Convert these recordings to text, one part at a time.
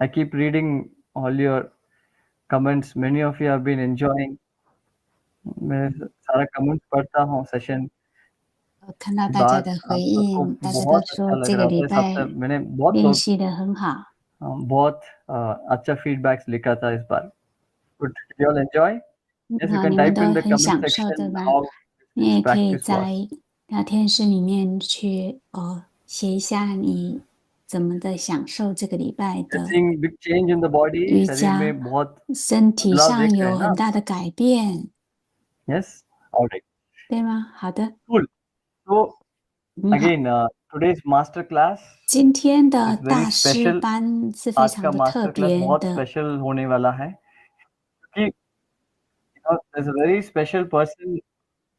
I keep reading all your comments. Many of you have been enjoying. मैं सारा comments पढ़ता हूँ session 看到 के 大家 बाद 的回 आप सबको 应，大家都 बहुत अच्छा 说 लग 这 रहा 个 था 礼 इस हफ्ते 拜 मैंने बहुत 练 लोग 习的很好。 बहुत अच्छा फीडबैक्स लिखा था इस बार Good. Did you all enjoy? Yes, you 好， can 你们 type 都 in the 很 comment 享受，对 section 吧？ how 你 this 也可以 practice 在 was. 聊天室里面去写一下你怎么的享受这个礼拜 You're 的 seeing big change in the body. 瑜 शरीर में 伽， बहुत 身体 बदलाव 上 देख रहे 有 हैं ना 很 आप? 大的改变， Yes. All right. 对吗？好的， Cool. So 很好。 again, today's master class 今天的 is very 大师 special. 班是非 आज 常 का 的特 master class 别 बहुत 的， special होने वाला है क्योंकि there's a very special person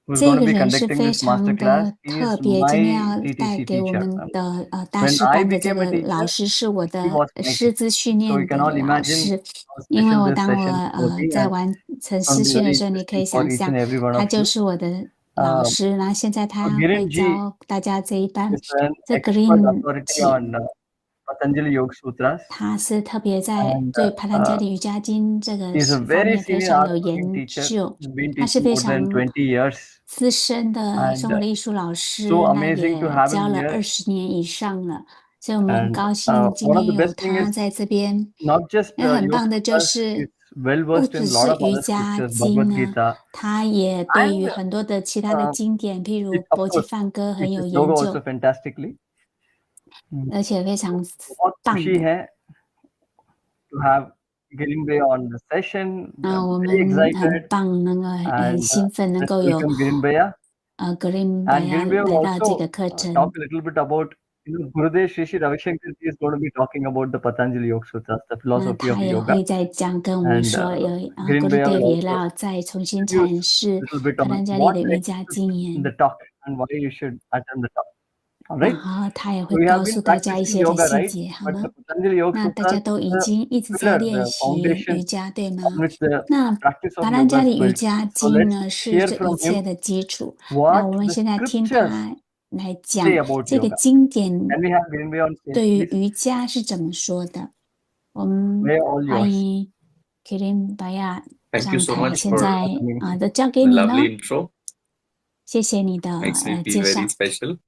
who's 这 going to 个 be 人是 conducting 非 this master 常 class. 的 He 特 is 别，今天 my 要带 TTC 给我 teacher. 们的大 When 师 I 班的这 became a 个 teacher, 老师是我 he 的 was my 师 teacher. 资训 So 练 you can 的 all 老 imagine 师， how 因为 special 我 this 当我 session will be, 在 and 完成 it's going 师 to be 训的 very 时候，你可 interesting 以 for 想 each 象， and every one 他 of 就 you. 是我的老师，然后现在 So 他会 Girinji 教大家这一班。 is an 这 expert Green authority 姐， on Patanjali Yoga Sutras, 他是特别在 and 对帕坦加里瑜伽经这个 he's a 方 very 面非 senior 常 art 有 cooking 研 teacher. 究， He's been 他是 teaching 非 more than 常 20 years, 资深的 and 生活的艺术老 so 师，那 amazing to 也 have 教 him 了 here. 20年以上了，所以我们很 And 高兴今 one of 天 the 有 best thing 他 is 在这边。 not just 那很 Yoga 棒的就 Sutras, 是 he's well 不 versed in 只 a lot 是 of 瑜 other 伽 scriptures, 经 Bhagavad 呢， Gita, 他也对于 and 很多的其他的经典，譬如 of 搏击 course 梵歌很有 teaches 研 yoga 究， also fantastically. 而且非常 बहुत 棒 खुशी 的。 है to have Girinbay on the session. 我 I'm 们 very 很 excited, 棒，能够很 and 兴奋，能 let's 够有 welcome Girinbaya. Green And 白 Girinbaya 来 will 到这个 also 课程。 talk a little bit about, Gurudev Shri Shri Ravishankar ji is going to be talking about the Patanjali Yoga Sutras, the 那 philosophy of 他也 yoga. 会再讲跟我们 And 说，有Girinbaya Gurudev will 也 also 要再重新 introduce 阐 a 释 little bit 帕 on 坦加里 what 的瑜伽 exists 经 in the 验， talk and why you should attend the talk. All 然 right. 后他也会 So we have 告 been 诉大家一 practicing 些的 yoga, 细 right? 节，好 But the 吗？ Patanjali Yoga 那大 Sutras 家 is 都已 the 经一直在 pillar, 练 the 习瑜 foundation 伽，对 on 吗？ which the 那 practice of 帕坦 yoga 加 is 里瑜 built. 伽 So 经 let's 呢是 hear 这一 from 切 him 的基础。那 what 我们 the 现在听 scriptures 他来 say 讲 about 这个 yoga. 经典 Can we have Girinbay on stage, 对于 please? 瑜伽是怎么说的。我们 We're all 欢 yours. 迎 Kirin 白亚 Thank you 上 so 台， much 现 for 在Coming. 都交给 the 你了， lovely intro. 谢谢你的 Makes me 介 feel 绍， very special.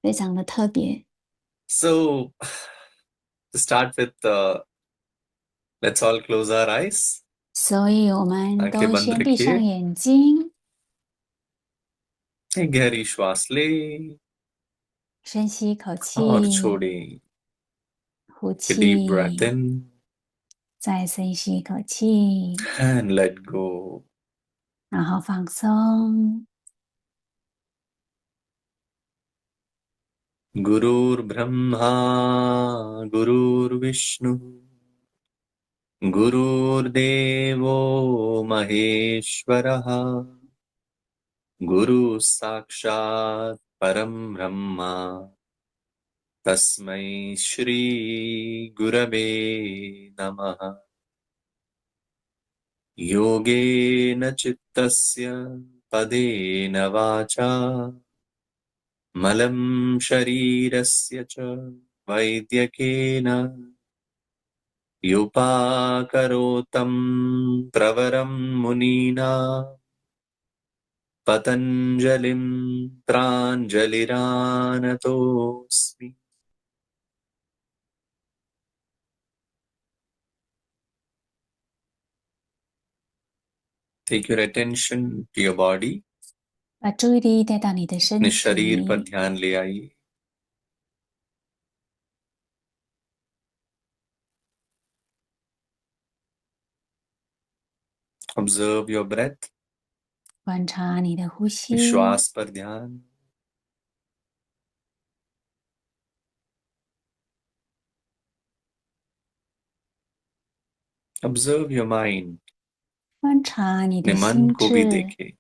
非常的特别。 So, to start with, let's all close our eyes. 所以我们 आंखें 都 बंद 先闭上 रखिए. 眼睛， एक गहरी श्वास ले 深吸一口 और 气， छोड़ें. 呼 A deep breath 气， in 再深吸一口气， and let go. 然后放松。 गुरुर्ब्रह्मा गुरुर्विष्णु गुरुर्देवो महेश्वरः गुरुः साक्षात् परं ब्रह्मा तस्मै श्री गुरवे नमः योगेन चित्तस्य पदेन वाचा मलं शरीरस्य च वैद्यकेन योपाकरोतं प्रवरं मुनीना पतञ्जलिं प्राञ्जलिरानतोऽस्मि Take your attention to your body. 把注意力带到你的身 अपने 体， शरीर पर ध्यान ले आइए. Observe your breath. 观察你的呼吸， श्वास पर ध्यान. Observe your mind. 观察你 अपने 的 मन 心 को भी 智， देखें.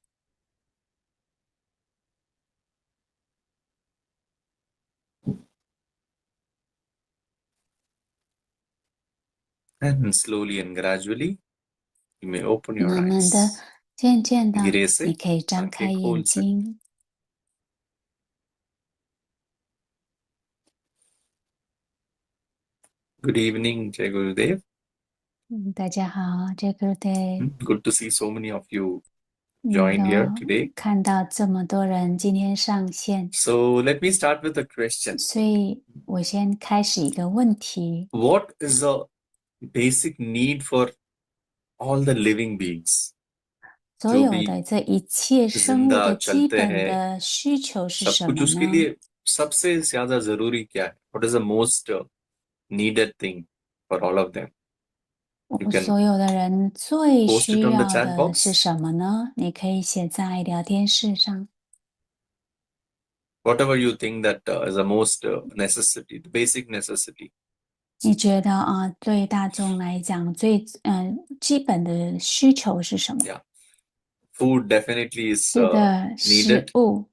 And slowly and gradually, you may open your 慢慢的、 eyes. 渐渐的， धीरे 你 से 可以张开 आंखें 眼 खोल सकते. 睛。Good evening, Jai Gurudev. 大家好，这个对 Good to see so many of you 能 joined here 够 today. 看到这么多人今天上线， So let me start with a question. 所以我先开始一个问题： What is the basic need for all the living beings? 所जो भी有的这一切生物 जिंदा 的基 चलते 本 हैं 的需求是 सब 什 कुछ 么 उसके 呢？ लिए सबसे ज्यादा जरूरी क्या है? What is the most needed thing for all of them? You can 所有的人最 post it 需 on the 要 chat 的是 box. 什么呢？你可以写在聊天室上。 Whatever you think that is the most necessity, the basic necessity. 你觉得啊，对大众来讲，最基本的需求是什么？ Yeah, food definitely is 是的， needed. 食物，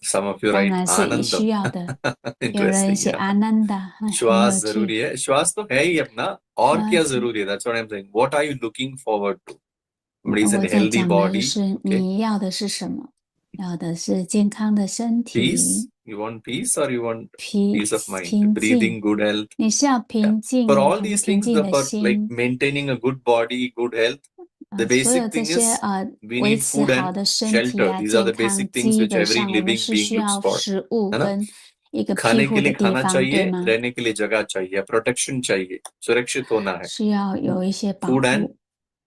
Some of you 当 write 然是也 Anandam. 需要的。有 Interesting. 人写 Yeah. 阿南达，很有 श्वास 趣。 जरूरी है. श्वास तो है ही अपना. और क्या श्वास जरूरी है? That's what I'm saying. What are you looking forward to? Somebody is 我 in 在 healthy 讲的 body. 是 Okay. 你要的是什么？要的是健康的身 Peace. 体， You want peace or you want 平 peace of mind? 平 Breathing, 静。 good health. 你是要 Yeah. 平 For 静 all 还是 these 平 things, 静的 for like 心？ maintaining a good body, good health, the 所有 basic 这 thing 些 is we 维 need 持 food 好 and 的身体 shelter. 啊， These are 健 the 康， basic things 基 which 本 every 上我们 living 是 being 需 looks 要 for. 食物 है ना? 跟一个庇 खाने 护 के 的 लिए 地 खाना 方，对 चाहिए, 吗？ रहने के लिए जगह चाहिए, प्रोटेक्शन चाहिए, सुरक्षित होना है. 需要有一些保 Food and 护，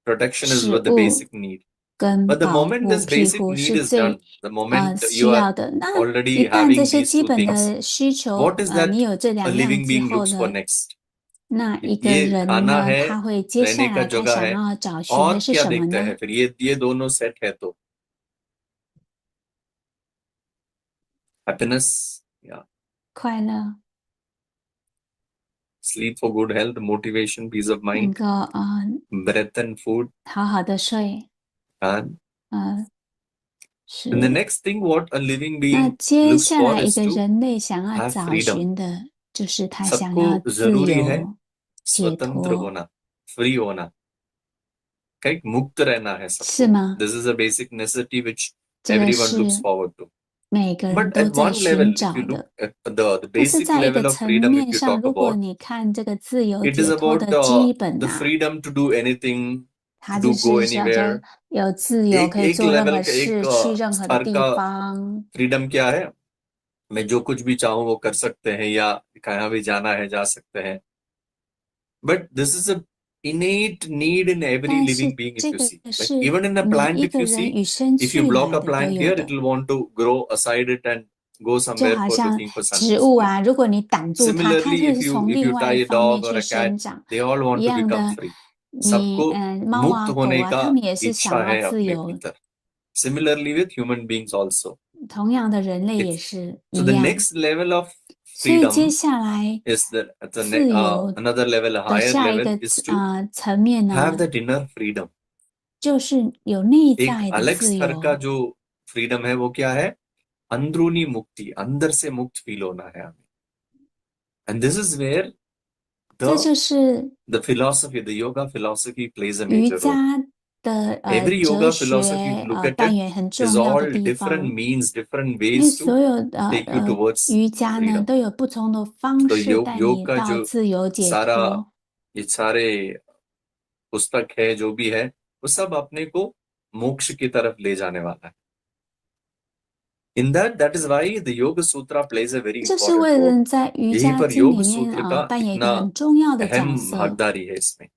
protection is 食 what the 物 basic need. 跟 But the 保 moment 护 this 庇 basic 护 need 是 is 最 done, the moment 需 you are 要的。那一 already 旦这 having 些 these 基 two 本 things, 的需求， what is 你 that 有这 a 两样 living 之 being 后 looks for 呢， next? 那一个 ये 人 खाना 呢， है, 他会接 रहने 下 का 来他 जगह 想 है, 要找寻的 और 是 क्या 什么 देखते 呢？ हैं? फिर ये दोनों सेट है तो happiness, yeah, 快乐， sleep for good health, motivation, peace of 能 mind, 够breath and food, 好好的睡， and 是。 the next thing what a living 那 being 接 looks 下 for 来一 is 个 to 人类想要 have 找 freedom. 寻的，就是他想 सबको 要自 जरूरी है 由、解 स्वतंत्र 脱， होना, free होना, right? मुक्त रहना है 是 सबको. 吗？ This is a basic necessity which 这个 everyone looks 是 forward to. 每个人 But 都 at 在 one level, 寻 if you 找 look 的。 at the 但是 basic 在一个 level of 层 freedom, 面 if you 上， talk 如果 about, 你看这个自由 it is 解脱 about 的基本 the 啊， freedom to do anything, 它 to 就 do go 是叫做 anywhere. 有自由，可以 एक 做任 level 何 का एक 事，去任何的 स्तर 地 का 方。 freedom क्या है? मैं जो कुछ भी चाहूँ वो कर सकते हैं या कहाँ भी जाना है जा सकते हैं. But this is a innate need in every 但 living 是 being if 这 you 个 see. Like 是 even in a 每 plant 一 if 个 you 人 see, 与生 if you 俱 block 来 a 的都 plant 有 here, 的。 it will want to grow aside it and go 就 somewhere 好 for 像 looking for 植 sunlight. 物啊，如果你挡住它，它 Similarly, 会从 if 另 you 外 tie 一 a 方面 dog or 去 a cat, 生长。 they all 一 want to 样 become 的， free. 你सबको 猫 मुक्त 啊、狗 होने 啊， का 它们也是 इच्छा 想要 है 自 अपने 由。 भीतर. Similarly with human beings also. 同样的，人类也 If 是 so, 一 the 样。 next level of 所以接 freedom 下来 is the 自由 another level, a 的 higher 下一 level 个 is to 层面 have 呢， that inner freedom. 就是有内 एक 在的 अलग 自 स्तर का 由。 जो फ्रीडम है वो क्या है? अंदरूनी मुक्ति, अंदर से मुक्त फील होना है हमें. And this is where 这 the 就是 philosophy, the yoga philosophy plays a 瑜 major role. 伽的 Every 哲 yoga philosophy, if 学 you look at 扮 it, 演很 is 重要的 all 地 different 方。 means, different 因为 ways 所 to 有 take you towards 瑜伽呢 freedom. 都有不同的方 तो 式带 योग 你 का 到 जो 自由解 सारा 脱。 ये सारे पुस्तक है जो भी है वो सब अपने को मोक्ष की तरफ ले जाने वाला है. In that is why the Yoga Sutra plays a very 这是 important 为 role. 人在瑜 यहीं 伽 पर 经里 योग 面 सूत्र का 扮演一个 इतना 很重要的角 अहम 色。 भागीदारी है इसमें.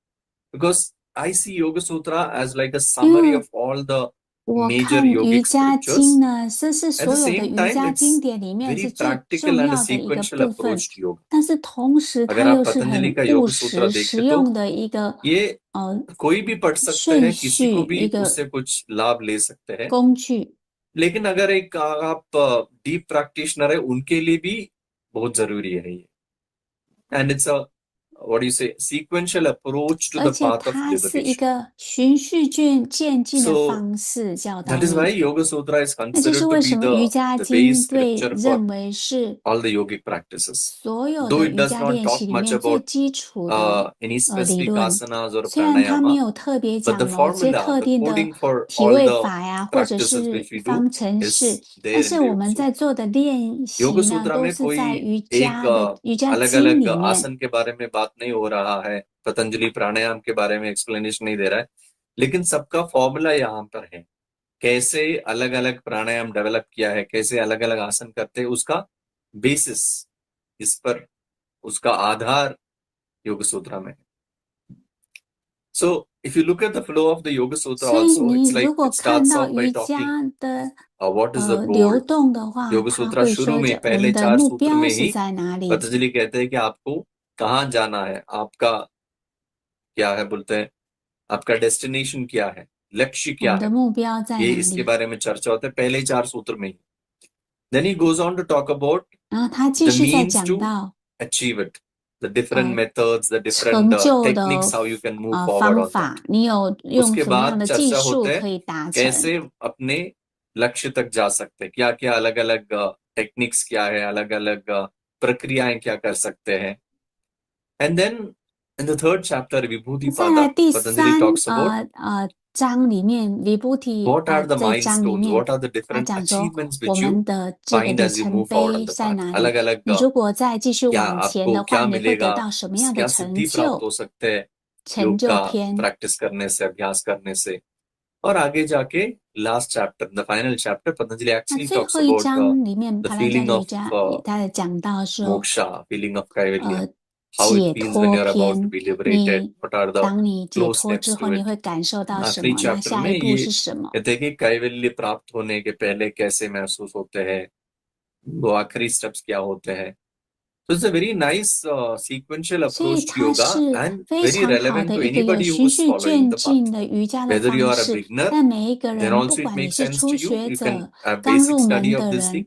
Because I see Yoga Sutra as like a 因 summary 为 of all the 我 major 看瑜 yogic 伽 scriptures. 经呢，这是 At 所 the 有的 same 瑜 time, 伽 it's 经典里面 very 是最 practical 重 and a 要的一个 sequential 部分， approach to yoga. 但是同时 अगर 它 आप 又是 पतंजलि 很 का 务 योग सूत्र 实、 देखें 实 तो 用的一个 ये 呃 कोई भी पढ़ सकते 顺 हैं, किसी 序 को भी 一个 उससे कुछ लाभ ले सकते हैं. 工具。 लेकिन अगर एक आप डीप प्रैक्टिशनर है उनके लिए भी बहुत जरूरी है ये. And it's a what do you say, sequential approach to 而 the 且 path of 它是一 liberation. 个循序渐进的 So 方式教导 that is why 你。 Yoga Sutra is 那就是 considered to 为 be 什么瑜 the 伽 the 经 base 对 scripture 认 for 为是 all the yogic practices. 所有 Though 的 it 瑜 does 伽 not 练 talk 习里 much 面最 about 基础的 any 理 specific 论。 asanas or 虽然它没 pranayama, 有特别 but the 讲某些 formula, 特 the 定的 coding for 体 all 位 the 法呀，或者 practices which 是 we do 方程式， is 但 there 是 in the 我 Yoga 们在 Sutra. 做的练 Yoga 习呢， Sutra 都 में 是在 कोई 瑜 एक 伽的瑜伽 अलग 经 अलग 里面。 आसन के बारे में बात नहीं हो रहा है, पतंजलि प्राणायाम के बारे में एक्सप्लेनेशन नहीं दे रहा है, लेकिन सबका फॉर्मूला यहाँ पर है. कैसे अलग अलग प्राणायाम डेवलप किया है, कैसे अलग अलग आसन करते हैं, उसका बेसिस, इस पर उसका आधार योग सूत्र में. So if you look at the flow of the Yoga Sutra 所以 also, 你 it's like 如果 it 看 starts 到 off by 瑜 talking 伽的 what is the 流 goal. 动的话， योग 他 सूत्र 会 शुरू 说 में 着我 पहले 们的 चार 目 सूत्र 标 में 是 ही 在哪里。 पतंजलि कहते हैं कि आपको कहाँ जाना है, आपका क्या है, बोलते हैं आपका डेस्टिनेशन क्या है, लक्ष्य 我 क्या 们的 है, 目标在 ये 哪 इसके 里？ बारे में चर्चा होता है पहले 4 सूत्र में ही. Then he goes on to talk about 然后他继 the 续在 means 讲 to 到 achieve it, the different methods, the 成 different 就的 techniques, how you can move forward 方 on that. 法，你有用 उसके 什么样 बाद 的技 चर्चा 术 होते 可 हैं 以达成？ कैसे अपने लक्ष्य तक जा सकते हैं, क्या क्या अलग अलग टेक्निक्स क्या है, अलग अलग प्रक्रियाएं क्या कर सकते हैं. And then in the third chapter 再来 Vibhuti-pada, 第 Patanjali 三 talks about 章里面 Vibhuti what are the 这章里 milestones, 面 what are the 他 different 讲说 achievements 我 which you 们的这个 find 里 as you 程 move forward on 碑 the 在 path. 哪里？ अलग अलग 你如果再继续 क्या 往前 आपको 的话， क्या 你会得 मिलेगा, 到什么样的 क्या 成 सिद्धि प्राप्त 就？ हो सकते हैं 成 योग 就 का 篇。 प्रैक्टिस करने से, अभ्यास करने से. और आगे जाके last chapter, the final chapter, Patanjali 那 actually 最 talks 后一 about 章里面， the 帕兰加 feeling 的瑜 of 伽他在讲到说， moksha, feeling of kaivalya, 呃， how it 解 feels when 脱 you're about to 篇。 be liberated, 你 what are the 当你解 close 脱之 steps 后， to 你 it. 会感受到什 आखिरी 么？那 chapter 下 में 一步 ये 是什么？ कहते हैं कि कैवल्य प्राप्त होने के पहले कैसे महसूस होते हैं, वो आखिरी स्टेप्स क्या होते हैं. So it's a very nice sequential 所以 approach to 它 yoga 是 and 非 very 常好 relevant 的 to 一个有 anybody who 循 is 序 following 渐 the path. 进的瑜伽的 Whether you 方 are a 式。 beginner, 但每一个 then 人，不 also it 管你 makes 是 sense 初 to you. 学 You can 者、 have 刚 basic 入 study 门 of 的 this 人， thing.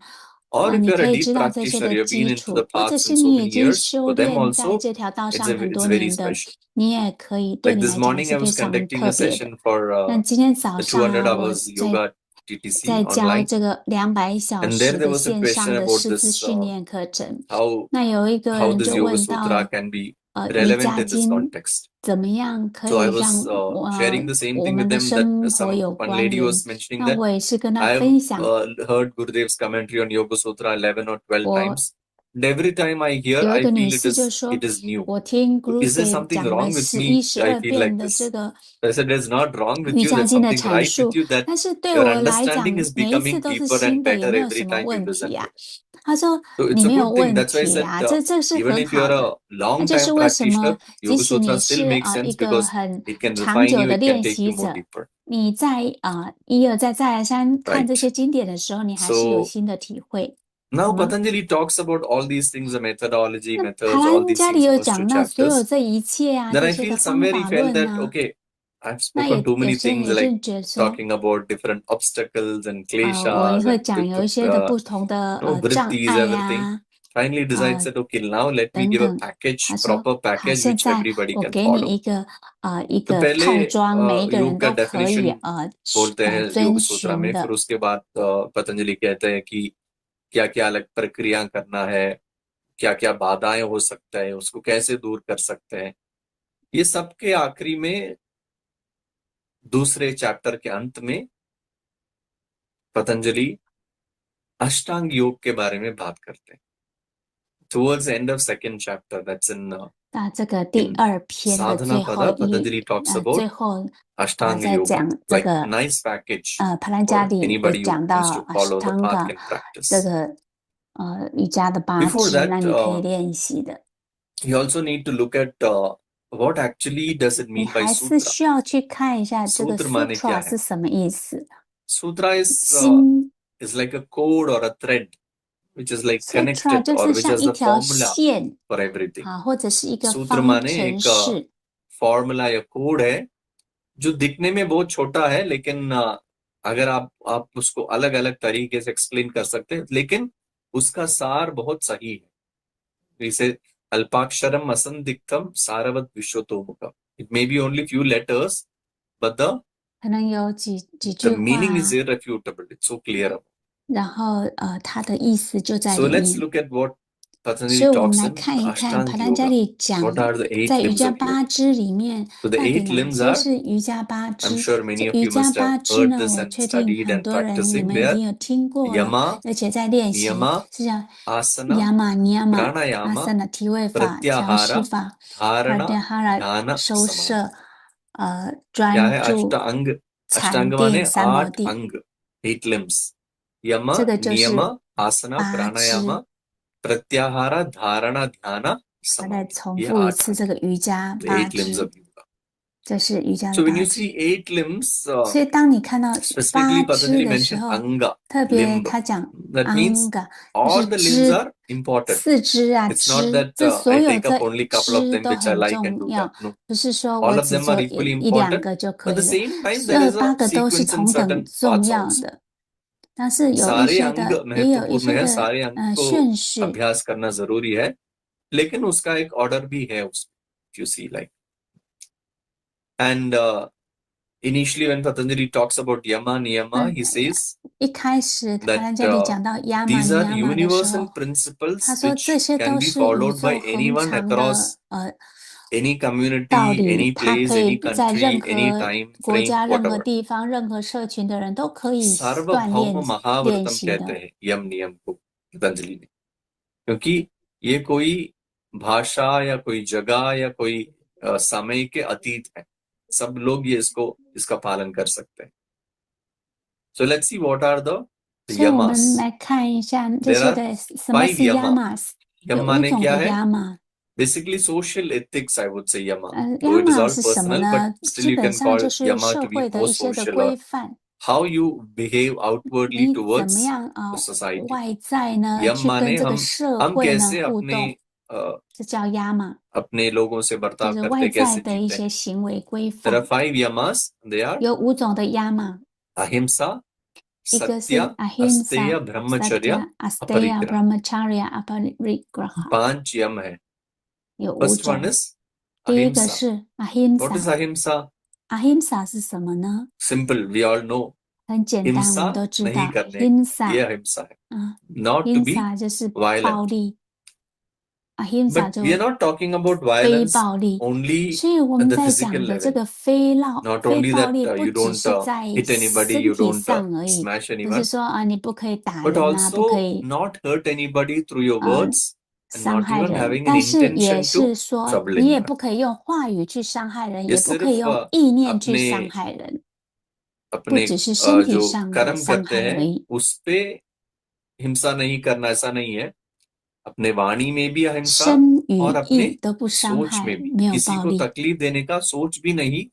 Or if 你 you're 可 a 以 deep 知道这些 practitioner, 的 you've been 基 into the 础，或者 paths 是 in so 你已 many 经 years, 修 for them 炼在 also 这条道 it's 上很 it's 多 very 年的， special. 你也可以，对 Like 你 this 来讲 morning 是 I 非 was 常 conducting 特 a 别的。 session for 那今天早 the 上 200 啊，我 hours 在 yoga TTC 在教 online. 这个200小 And there 时 there 的 was a 线 question 上的 about 师资 this 训练课程。 how 那有一个 how 人 this 就 Yoga 问 Sutra 到， can be 瑜 relevant 伽 in this 经 context. 怎么样可 So I 以让 was sharing the same 我 thing 们 with 的 them that 生活 some 有 one 关 lady 联？ was mentioning 那 that 我也是跟他 I have 分享， heard Gurudev's commentary on Yoga Sutra 11 or 12我 times. And every time I hear, 有一 I 个女 feel 士就说， it is new. 我听 So is there Gurudev something 讲了 wrong with 11、 me? I 12 feel 遍 like 的 this. 这个 I said, there's not wrong with 瑜 you. 伽 There's 经的 something 阐 right with 述， you that 但是对 your 我来讲， understanding is 每一次 becoming 都是 deeper 新 and 的，也 better 没有 every 什么 time you 问 listen 题 to 啊 it.。他说 So it's 你 a 没有 good thing. 问 That's why I 题 said 啊，这是 even 很 if you're 好的。 a 那 long 就 time 是为什么， practitioner, 即 Yoga 使 Sutra 你 still 是 makes 一 sense 个 because 很 it can 长 refine 久 you, 的 it can 练 take 习 you more 者， deeper. 你在一而再再而三看这 Right. 些经典的时候，你还是有 So 新的体会， now 好吗？ Patanjali talks about all these things, the methodology, 那帕 methods, all 兰 these 加 things 里 in 有 first two 讲到所有 chapters. 这一切啊， Then 这 I 些 feel 的 somewhere 方 he 法 felt 论 that, 呐、 okay, I've 那 spoken too 有 many 些人 things 也 like 是觉得说， talking about different obstacles and 我也 kleshas 会 and 讲有一些的不同的障 vrittis, 碍 everything. 呀、 Finally decides that, okay, now let me 等 give a 等。 package, 他说 proper 好， package 现 which 在 everybody 我 can 给你 follow. 一 तो 个 पहले 套装，每一个 योग 人 का 都可以 definition बोलते हैं 遵 योग सूत्रा 循 में, 的 फिर。उसके बाद पतंजलि कहते हैं कि क्या क्या अलग प्रक्रिया करना है, क्या क्या बाधाएं हो सकता है, उसको कैसे दूर कर सकते हैं. ये सब के आखिरी में दूसरे चैप्टर के अंत में पतंजलि अष्टांग योग के बारे में बात करते हैं. Towards the end of second chapter, that's in 那这个第 in 二篇的 Sadhana 最后 Pada, Patanjali talks 最 about 后 Ashtanga 在 Yoga, 讲这 like 个 nice package 帕兰加 for 里也 anybody who 讲到 wants to follow the path Ashtanga can 这 practice. 个瑜伽的八 Before 支， that, 那你可以练习的。 you also need to look at what actually does it 你 mean by 还是 sutra. 需要去看一下这个 Sutra माने क्या sutra है? 是什么意思。 Sutra is 心 is like a code or a thread which is like sutra connected 就 or 是 which 像 has 一 the 条 formula 线 for everything. 啊，或者是一个 सूत्र 方 माने 程 एक 式。 formula या code है जो दिखने में बहुत छोटा है, लेकिन अगर आप उसको अलग अलग तरीके से एक्सप्लेन कर सकते हैं, लेकिन उसका सार बहुत सही है. इसे Alpaksharam asandiktam saravat vishwatomukha. It may be only few letters, but the 可能有几句 meaning 话， is irrefutable. It's so clear. 然后它的意思就在 So 里 let's 面。 look at what 所 Patanjali 以我们 talks 来 in 看一看 Ashtanga 帕坦加 Yoga. 利讲 What are the 在 8 瑜 limbs 伽 of 八 yoga? 支里面 So the 到底 8哪 limbs 些 are, 是瑜伽八 I'm 支？ sure many 这 of 瑜 you 伽 must 八 have 支 heard 呢， this 我 and 确定 studied 很 and 多人你 practicing. 们 They 已 are 经有听过了， Yama, 而且在练习， Niyama, 是叫 Asana, 亚玛、尼亚玛、阿 Pranayama, 萨那提位法、调息 Pratyahara, 法、Dharana, Pratyahara Dhyana, 收 Samadhi. 摄、क्या 专 है 注、 अष्टांग? 禅 अष्टांग 定、 माने 三摩 8 地， अंग, 8 limbs. यम, 这个就 नियम, 是 आसना, 八支。 प्राणायाम, प्रत्याहार, धारणा, ध्यान, 它再 समाधि. 重 ये 复一 8 次 अंग, 这个瑜伽 the 八 8 limbs 支， of yoga. 这是瑜伽 So 的 when you 八支。 see 8 limbs, 所以当你看到 specifically 八支 Patanjali 的时 mentioned 候， anga, 特别 limb. 他讲 That means anga，就 all 是 the limbs 支， are important. 四肢啊， It's not 支， that 这所 I 有 take up 这 only couple of 支 them 都 which I 很 like and 重 do 要， that. No. 不是说 All 我 of 只 them 做 are equally 一两 important. 个就 But 可 at the 以了， same time, there 这 is 八 a 个都是 sequence in 同等 certain 重 parts 要 also. 的，但是有一 सारे 些 अंग 的也有一 महत्वपूर्ण 些 है, 的 सारे अंग को 顺序， अभ्यास करना जरूरी है, लेकिन उसका एक ऑर्डर भी है उसमें, if you see like. And initially when Patanjali talks about yama, niyama, he says 一开始帕 that 坦加里讲到亚玛 these 尼 are 亚玛的时 universal 候， principles 他说这 which 些 can 都 be 是宇 followed 宙 by 恒 anyone 常 across 的any 道 community, 理， any 它 place, 可以 any 在任 country, any 何 time 国 frame, 家、任何 whatever. 地方、任何社群的人都可以锻 सार्वभौम 炼 महाव्रतम 习 कहते 的。 हैं यम नियम को पतंजलि ने, क्योंकि ये कोई भाषा या कोई जगह या कोई समय के अतीत है, सब लोग ये इसका पालन कर सकते हैं. So let's see what are the 所以我们 yamas. 来看一下这 There 些 are 的什么 5 是 yama. yamas， 有 यम 五 माने 种 क्या 的 है? yama。 Basically social ethics, I would say yama. Though it is yama all 是什么 personal, 呢？ but still 基 you 本 can 上 call 就是 yama 社 to be 会的 more 一些的 social, 规 or 范。 how you behave outwardly 你怎么 towards 样 the society. 外在呢 यम 去跟 माने 这个 हम 社 हम 会呢 कैसे 互动， अपने 这叫 yama， अपने लोगों से 就 बर्ताव 是 करते 外 हैं, 在 कैसे 的一 जीते 些 हैं. 行为规 There are 范。 5 yamas. They are 有五种的 yama， ahimsa, 一个是 satya, asteya, ahimsa、 brahmacharya, satya、asteya、 aparigraha. brahmacharya、aparigraha， 5 yam है. 有五 First one 种。 is 第一个 ahimsa. 是 What is ahimsa。 ahimsa? ahimsa 是什么呢？ Simple, we all know. 很简单，我们 हिंसा 都知道 नहीं करने, ahimsa， ये अहिंसा है. 嗯 Not to be ，ahimsa 就是暴 violent. 力，ahimsa But 就 we are not talking about 非 violence 暴力。 only 所以我 at 们 the 在 physical 讲的这 level. 个非 Not 暴 only 力， that 不 you 只 don't 是在 hit anybody, 身 you 体 don't 上而已， smash 不是 anyone, 说你不可以打 but 人啊，不可 also 以 not hurt anybody through your 呃 words and 伤 not 害 even 人， having an 但是也 intention to 是说 trouble 你也 anyone. 不可以用话语去伤害人， ये 也不可以 सिर्फ 用意念去 अपने 伤害人，不 अपने 只是身体 जो 上的 कर्म 伤 करते 害而 हैं 已。 उस पे हिंसा नहीं करना, ऐसा नहीं है. अपने वाणी में भी अहिंसा 身语 और अपने 意都不伤 सोच 害， में भी 没有 किसी 暴 को 力。 तकलीफ देने का सोच भी नहीं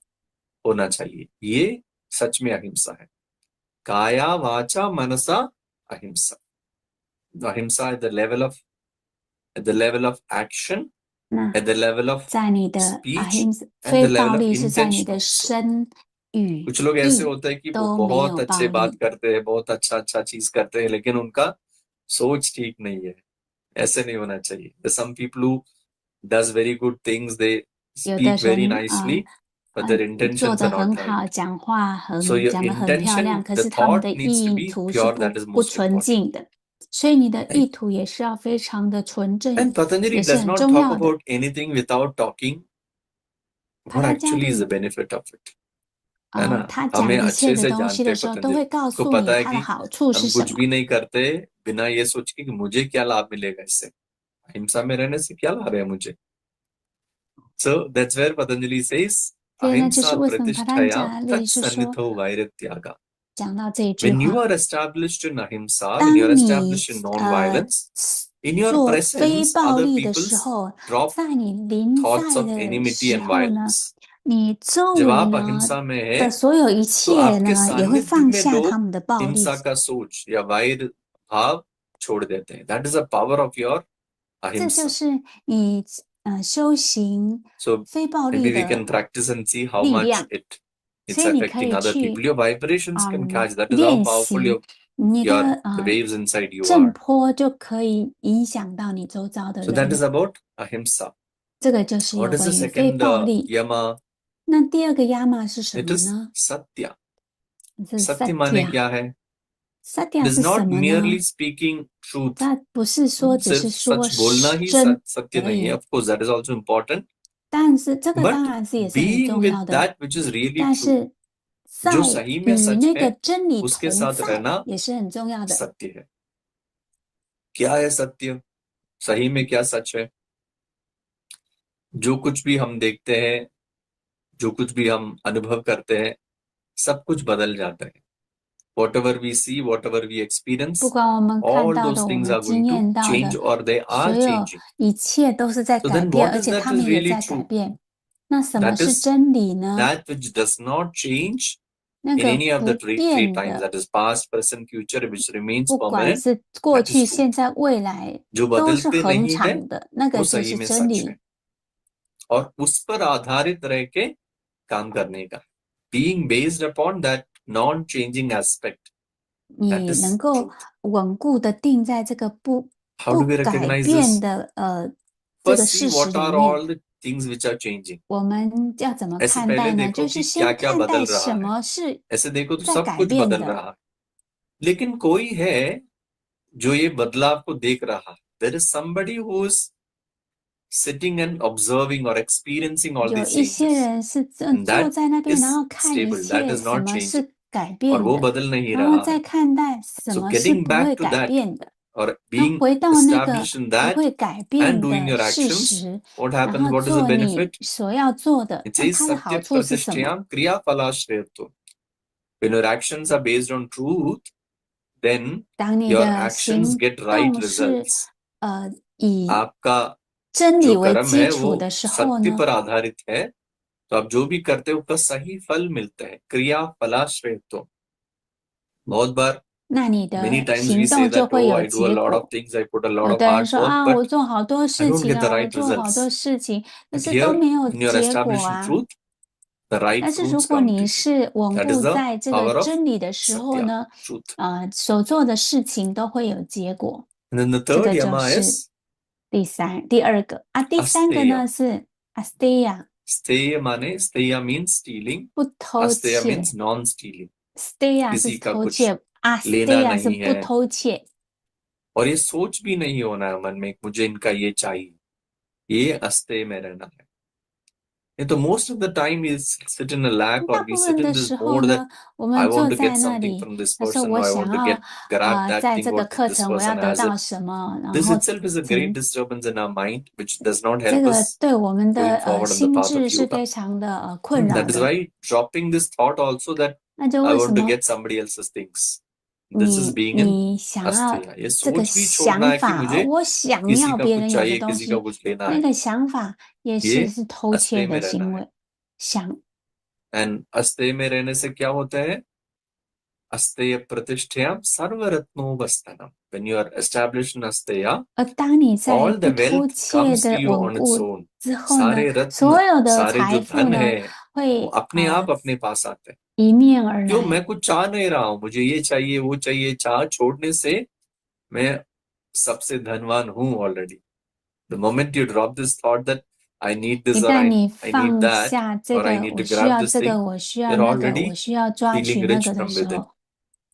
होना चाहिए. ये सच में अहिंसा है. काया वाचा मनसा अहिंसा. अहिंसा at the level of action, 那 at the level of 在你的 speech, ahimsa and 非 the 暴 level of 力是在你 intention 的 also. 身语 कुछ लोग ऐसे 意 होते हैं कि वो 都没 बहुत 有暴 अच्छे बात 力。 करते हैं, बहुत अच्छा चीज करते हैं, लेकिन उनका सोच ठीक नहीं है. ऐसे नहीं होना चाहिए. There's some people who does very good things, they 有 speak 的 very 人 nicely, but their 做 intentions 得 are 很 not 好， right. 讲话 So your 讲得很漂亮， intention, 可 the 是他们 thought 的 needs to 意 be 图是 pure. That is 不 most 纯 important. 净的，所以你的 Right? 意图也是要非常的纯正， And Patanjali 也是 does 很 not 重 talk 要的。 about anything without talking 帕 what 拉加 actually is the 利 benefit of it. है ना? 他 हमें 讲一切 अच्छे 的 से 东西 जानते 的 हैं 时候，都 पतंजलि 会告 को 诉 पता 你 है 它的 कि 好处是 हम 什 कुछ 么。 भी नहीं करते बिना ये सोच के कि मुझे क्या लाभ मिलेगा इससे. अहिंसा में रहने से क्या लाभ है मुझे? So that's where Patanjali says 所以那就 ahimsa 是为什么帕坦 pratishtaya 加利是说 tatsannitho vairatyaga. 讲到这一句 When you 话， are established in ahimsa, when you are 当你 established in non-violence, in your 做非 presence, 暴 other 力的时 people's 候， drop 在你临 thoughts 在 of 的 enmity 时 and 候呢， violence. 你周 जब 围 आप 呢 अहिंसा में 的 है 所有一 तो 切 आपके 呢，也会 सानिध्य 放 में 下 लोग 他们的暴力， हिंसा का सोच या वैर भाव छोड़ देते हैं. That is the power of your 这就 ahimsa. 是你修行 So 非暴 maybe 力 we can 的 practice and see how 力 much 量。 it's 所以你可 affecting 以 other 去 people. Your vibrations can catch. That is how 练 powerful 习 your 你 your 的 the waves inside you 震 are. 波就可以影响到你周遭的 So that 人， is about ahimsa. 这个就是有 What is the 关于非 second 暴力。 yama? 那第二个亚玛是什 It 么 is 呢？ satya. 是 Satya माने satya。 क्या है? satya It is 是什 not 么 merely 呢？ speaking truth. 它不是说只 सिर्फ 是说 सच बोलना ही 真 सत्य 而 नहीं है. 已， Of course, that is also important. 但是这个 But 当然是也是很 being 重 with 要的。 that which is really 但 true, 是在 जो सही में 与 सच 那个 है, 真理 उसके 同 साथ 在 रहना 也是很重要的。 सत्य है. क्या है सत्य? सही में क्या सच है? जो कुछ भी हम देखते हैं, जो कुछ भी हम अनुभव करते हैं, सब कुछ बदल जाता है. Whatever we see, whatever we experience, 不管我们看 all 到 those 的，我 things 们 are 经 going to 验到 change 的， or they 所 are 有 changing. 一切都是在 So 改 then 变， what 而 is 且 that 他 is 们也 really 在改 true? 变。那什么 That 是 is 真理呢？ that which does not change 那 in 个 any of 不 the three 变 times, 的， that is past, present, future, which remains 不管 permanent, 是过 that 去、 is true. 现在、未来， जो 都是 बदलते 恒 नहीं है, 常的，那 वो 个就 सही 是 में 真 सच 理。 है. और उस पर आधारित रह के काम करने का. Being based upon that non-changing aspect, that 你 is 能够 truth. 稳固的定在这个 How do we 不改 recognize 变 this? 的这个 First, see 事实 what 里 are 面， all the things which are changing. 我们要怎么 ऐसे 看 पहले 待呢？ देखो 就是 कि 先 क्या-क्या 看待 बदल रहा 什 है. 么是 ऐसे देखो तो 在 सब 改 कुछ 变 बदल 的。 रहा है. लेकिन कोई है जो ये बदलाव को देख रहा है. There is somebody who is sitting and observing or experiencing all 有 these 一些 changes. 人是 And 坐 that 在那边， is 然后看一 stable. That 切 is 什 not 么 changing. 是改 और 变 वो 的， बदल नहीं 然后 रहा 再 है. 看待什 So 么是 getting 不会 back to 改 that 变的， or 然后 being 回到那个 established in 不 that 会改 and 变 doing 的 your 事 actions, 实， what 然 happens? 后 What is the 做你 benefit? 所要做的， It 那 says 它的好 satya 处是什么？ pratishthyam kriya phalashreyatvam. When your actions are based on truth, then 当你 your 的 actions 行 get right 动是 results. 以 आपका 真理 जो 为 कर्म 基 है 础 वो 的时候 सत्य 呢， पर आधारित है, तो आप जो भी करते हो उसका सही फल मिलता है. क्रिया फलाश्रयत्व. बहुत बार 那你 many 的 times we 行 say 动就 that 会 oh 有 I do a 结 lot of 果。 things, I put a lot 有 of 的人 hard 说 work, 啊， but 我做好多 I 事 don't 情 get the 啊，我 right 做好多 results. 事情，但 But 是都 here 没有 when you're 结果 establishing 啊。 truth, the right 但是如 fruits 果 come 你 to you. 是稳 That 固 is the 在这个 power of 真理的时候 satya, 呢， truth. 所做的事情都会有结果。 And then the 这 third 个就 yama 是 is 第二个啊，第三个 asteya. 呢是 asteya， Steya माने steya means stealing. 不偷 Asteya 窃 means non-stealing. ，steya 是 किसी का 偷 कुछ 窃 लेना ，asteya 是 नहीं 不 है. 偷窃。 और ये सोच भी नहीं होना है मन में कि मुझे इनका ये चाहिए. ये अस्तेय में रहना है. And so most of the time we sit in a lack 大 or we 部 sit 分 in 的 this 时候 mode that 呢，我 I 们坐 want to 在 get 那 something 里， from this 他说 person, 我 or I 想 want to 要 grab that 在 thing 这个 what 课 this 程我要 person 得 has. 到 It. 什么，然 This 后 itself is a 请 great disturbance in our mind, which does not 这 help 个 us 对我们的 going forward on the 心 path of 智是 yoga. 非常的困扰 That is 的。 why dropping this thought also that 那就 I 为什 want to 么 get somebody else's things. This is being in 你想要 asteya. ये 这个 सोच भी छोड़ना 想 है कि 法， मुझे 我想 किसी 要 का 别 कुछ 人有的 चाहिए, 东 किसी का 西， कुछ लेना 那 है. 个想法也 ये 是偷窃 अस्तेय 的 में रहना 行 है. 为。想 And अस्तेय में रहने से क्या होता है? अस्तेय प्रतिष्ठयाम सर्वरत्नोपस्थानम. When you are established in asteya, 而当你在 all 不 the 偷 wealth 窃 comes to 的 you 稳 on its 固 own. 之后呢， सारे 所 रत्न, 有的 सारे 财 जो 富 धन 呢 है, वो 会 अपने आप अपने पास आते हैं. 迎面而 क्यों? 来。 मैं कुछ चाह नहीं रहा हूं, मुझे ये चाहिए, वो चाहिए. चाह छोड़ने से मैं सबसे धनवान हूं already. The moment you drop this thought that I need 一 this or 旦你 I need 放 that 下这 or I 个， need 我 to 需 grab 要 this 这个， thing, 我需要 you're 那个， already 我需要抓 feeling 取那 rich 个的 from 时 within. 候，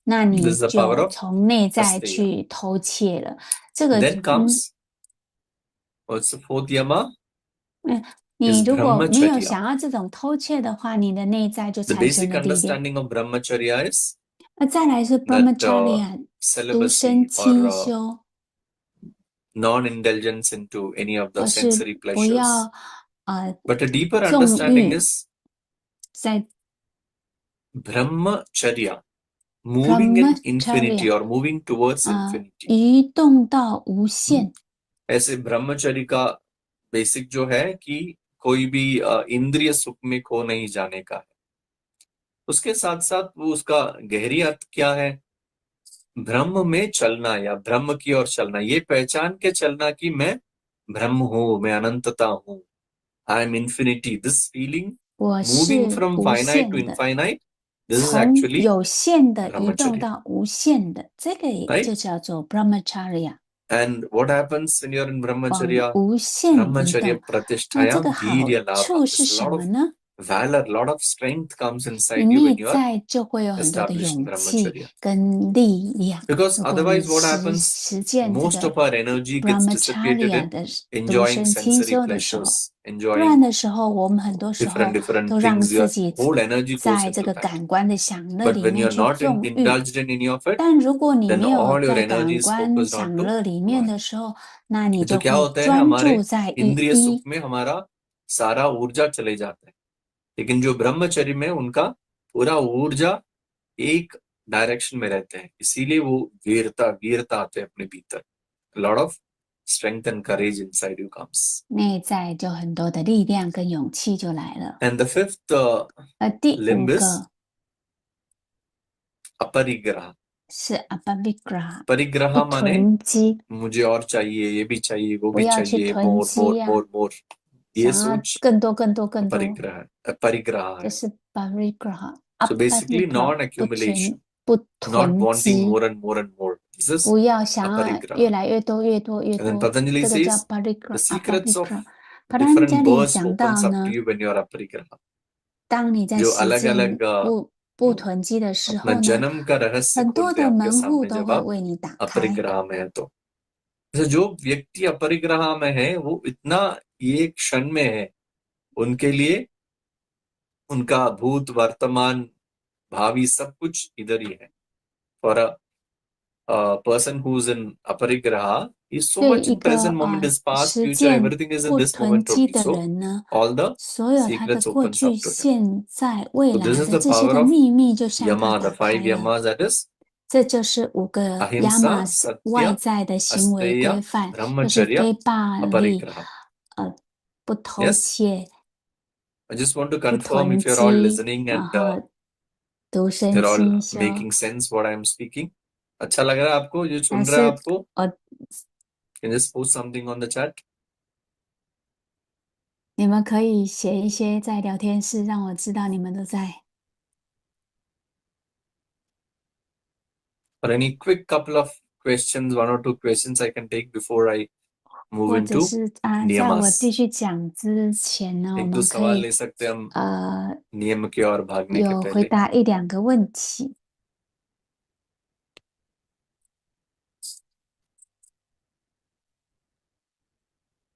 那 This 你 is the power 就 of 从内在 asteya. 去偷窃了。这个 Then comes what's the fourth yama? 你 Is 如果没有 brahmacharya. 想要这种偷窃的话，你的内在就 The 产生 basic 了力量。 understanding of brahmacharya is 那再来是 that brahmacharya， 独 celibacy 身 or 清修， non-indulgence into any of the 而是 sensory 不 pleasures. 要 But a deeper 纵 understanding 欲， is 在 brahmacharya, moving in infinity brahmacharya or moving towards infinity. 移动到无限。 ऐसे ब्रह्मचर्य का basic जो है कि कोई भी इंद्रिय सुख में खो नहीं जाने का है. उसके साथ साथ वो उसका गहरी अर्थ क्या है? ब्रह्म में चलना या ब्रह्म की ओर चलना, ये पहचान के चलना कि मैं ब्रह्म हूं, मैं अनंतता हूं. I am infinity. This feeling 我 moving 是 from 无 finite to 限的， infinite This is 从 actually 有限的移动 brahmacharya. 到无限的，这个也 Right? 就叫做 brahmacharya， And what happens when you're in 往 brahmacharya? 无限移 Brahmacharya 动。那这 pratishtaya 个好 virya labha. 处是 There's a 什 lot 么 of 呢？ valor, lot of strength comes 你 inside you when 内 you are 在就会有很多的 established in 勇气 brahmacharya. 跟力量。 Because 如果你 otherwise what 实 happens? 实践这 Most 个 of our energy gets dissipated brahmacharya in 的读 enjoying 身轻 sensory 修的时候， pleasures, 不然 enjoying 的时候，我们很多时 different 候 different 都让 things. Your 自己 whole energy goes 在这 into 个 that. 感官的享乐 But 里 when 面 you're 去 not 纵欲。 indulged in any of it, 但如果你 then 没有 all your 在 energy 感 is 官 focused 享 onto 乐里面 one. 的时候，那你 तो 就 क्या 会 होता है 专 हमारे 注在于 इंद्रिय 一 सुख में हमारा सारा ऊर्जा चले जाता है लेकिन जो ब्रह्मचर्य में उनका पूरा ऊर्जा एक डायरेक्शन में रहते हैं इसीलिए वो वीरता आते हैं अपने भीतर lot of strength and courage inside you comes 内在就很多的力量跟勇气就来了。 and the fifth 第五 limb is 个 अपरिग्रह 是 aparigraha， परिग्रह 不 माने 囤积， मुझे और चाहिए ये भी चाहिए वो 不 भी 要去 चाहिए 囤 more 积 more 呀、 more more ये 想要 सोच 更多更多更多， परिग्रह 这 है 是 aparigraha， so basically non 不 accumulation 不 not 囤 wanting 积， more and more and more this is 不要想要 aparigraha 越来越多越多越 and then 多， Patanjali 这个叫 says the secrets of aparigraha。帕丹 different 加里 births 讲 opens 到 up 呢 to，you when you're aparigraha 当你在 जो 实 अलग 践 अलग 不囤积的时 अपना 候呢， जन्म का रहस्य 很多 खोलते हैं 的 आपके 门户 सामने 都 जब 会 आप 为你打开。 अपरिग्रह में है तो जो व्यक्ति अपरिग्रह में है वो इतना ये क्षण में है उनके लिए उनका भूत वर्तमान भावी सब कुछ इधर ही है for a person who's in aparigraha is so 对 much 一 in 个 present moment is past 实 future 践 everything is in 不 this 囤 moment 积 only 的 so 人呢， all the 所有他的 secrets 过 opens 去、 up to him 现在、未 so 来 this is 的 the 这些 power 的 of 秘密就向他 yama 打 the 开 five 了。 yamas that is 这就是5个 ahimsa yamas 外 satya 在的行为规 asteya 范，就是 brahmacharya 非暴力、 aparigraha 不偷 yes 窃、 I just want to 不 confirm 囤 if you're all 积， listening 然 and 后独身 you're all 清修。 making sense what I'm speaking अच्छा लग रहा है आपको जो 但 सुन रहा है 是 आपको 我 can just post something on the chat 你们可以写一些在聊天室，让我知道你们都在。 or any quick couple of questions, 1 or 2 questions I can take before I move 或者 into 是在我 niyamas 继续讲之前呢，我 एक दो 们可 सवाल 以 ले सकते हैं हम 呃 नियम के और भागने के 有回 पहले 答1、2个问题。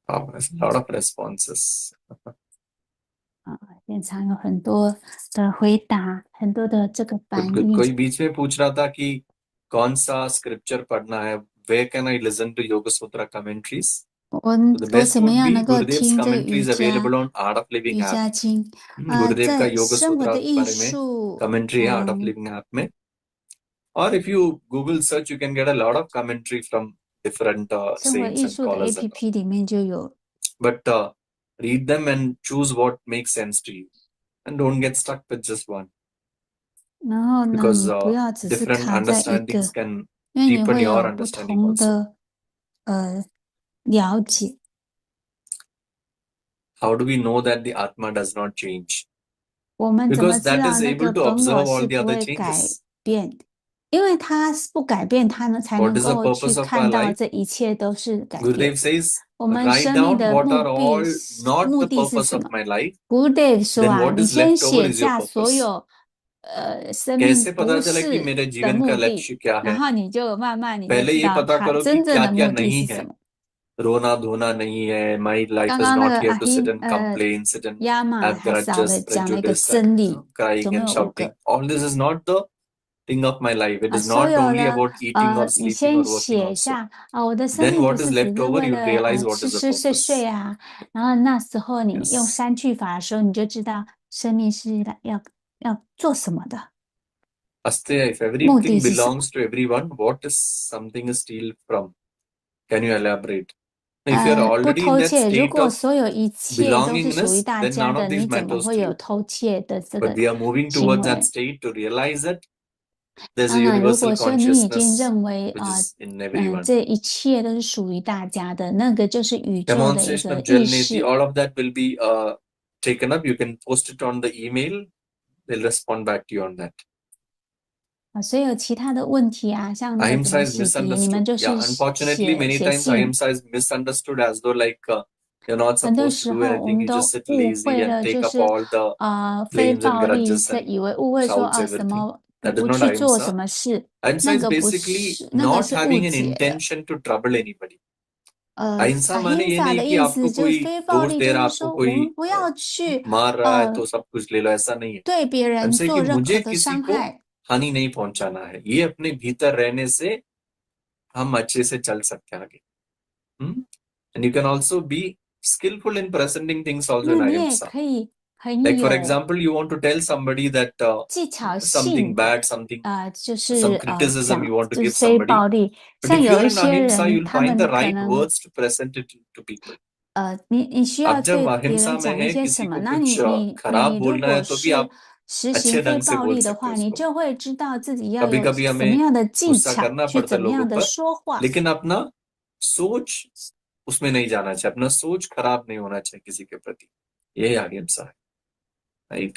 wow, there's a lot of responses 现场有很多的回答，很多的这个 good 反 good 应。 कोई बीच में पूछ रहा था कि कौन सा स्क्रिप्चर पढ़ना है where can I listen to Yoga Sutra commentaries 我 so the best 怎么 would 样 be 能够 Gurudev's 听这个瑜 commentaries 伽 available on Art of Living 瑜 app 伽经？ गुरुदेव का 在 Yoga 生活 Sutra 的艺 बारे में 术， commentary है Art of Living app में or if you Google search you can get a lot of commentary from different 生活 saints 艺 and 术的 scholars and all. APP 里面就有。 but read them and choose what makes sense to you and don't get stuck with just one 然后呢， because 你不要只是 different 卡在一 understandings 个， can 因为你 deepen 会 your 有不 understanding 同 also 的了解。 how do we know that the Atma does not change 我们怎么 because 知 that 道 is 那 able 个 to 本我 observe all 是 the 不 other 会改 changes 变？因为它是不改变，它呢才 what 能 is the 够去 purpose of 看 our 到 life 这一切都是改变。 Gurudev says 我们 write 生命 down 的 what 目 are 的 all not 目 the 的是 purpose 什 of 么 my life ？Gurudev 说 then 啊， what 你 is 先 left over 写 is your 下所 purpose 有生 कैसे 命 पता 不 चले कि 是 मेरे 的 जीवन 目 का 的， लक्ष्य क्या 然 है 后你就慢慢你就 पहले 知 ये 道 पता 它 करो कि 真正 क्या 的 क्या 目的 नहीं 是 है 什么。 रोना धोना नहीं है my life 刚 is 刚那 not 个 here to sit and 阿 complain sit and 亚玛 have 他少了 grudges 讲了一个 prejudice 真 and 理， crying 总共 and 有5 shouting 个。 all this is not the thing of my life it is 所 not 有 only 的 about eating or 你 sleeping 先 or working 写 also 下我的生 then 命不 what is 是只 left 是 over 为 you 了 realize what 吃 is the 吃睡 purpose 睡啊。然后那时候你用 yes 3句法的时候，你就知道生命是要做什么的， Asteya, if 目的 everything 是什么。 belongs to everyone what is something is steal from can you elaborate if you're 不 already in 偷 that 窃，如 state 果 of 所有一切都是属于 belongingness 大 then 家 none 的， of 你 these 怎么 matters 会 to 有 you 偷窃的这 but 个 we are moving 行 towards that 为？ state to realize that there's a 当然，如 universal 果说你已经 consciousness 认为 which is in everyone 这一切都是属于大家的，那个就是宇宙的一 demonstration 个 of 意 Jalneti 识。 all of that will be taken up you can post it on the email they'll respond back to you on that. 所以有其他的问题啊，像那个怎 Ahimsa 么 is 洗涤，你们就 misunderstood. 是 Yeah, unfortunately, many 写 times 信。 ahimsa is misunderstood as though like you're not 很多 supposed to 时 do 候我 anything. 们 You 都 just sit 误 lazy 会 and 了， take 就 up 是 all the 非 blames and 暴力， grudges 这 and 以为误会说 shouts 什 everything. 么 That is 不 not 去做 ahimsa. 什么事， Ahimsa 那 is 个不 basically 是，那个 not 是误 having an 解。 intention to trouble anybody. अहिंसा माने ये ahimsa नहीं 的 कि 意 आपको 思就是 कोई 非暴 दोष 力， दे 就 रहा 是 आपको 说我 कोई 们不要去 मार रहा है तो सब कुछ ले लो, ऐसा नहीं है. 对别人 हमसे 做 कि 任 मुझे 何的 किसी 伤 को 害。 हानि नहीं पहुंचाना है. ये अपने भीतर रहने से हम अच्छे से चल सकते हैं आगे. And you can also be skillful in presenting things also 那 in 你也 ahimsa. 可以很 Like for 有 example, you want to tell somebody that 技巧 something 性， bad, something 就是 some criticism 讲 you want to 就是 give 非 somebody. 暴力。 But 像 if 有 you're 一 in 些 ahimsa, 人， you'll 他 find the 们可 right 能 words to present it to people. 你需要 अब जब 对别 अहिंसा 人 में 讲一 है 些 किसी 什么？ को 那 कुछ 你 खराब 如 बोलना है 果 तो भी 是 आप 实 अच्छे 行非 ढंग से 暴 बोल 力的 सकते 话， हो 你 उसको. 就会知道自己要 कभी 有 कभी 怎么 हमें 样的技 गुस्सा 巧 करना 去 पड़ता है 怎么 लोगों 样的 पर, 说话。 लेकिन अपना सोच उसमें नहीं जाना चाहिए. अपना सोच खराब नहीं होना चाहिए किसी के प्रति. यही अहिंसा है, right?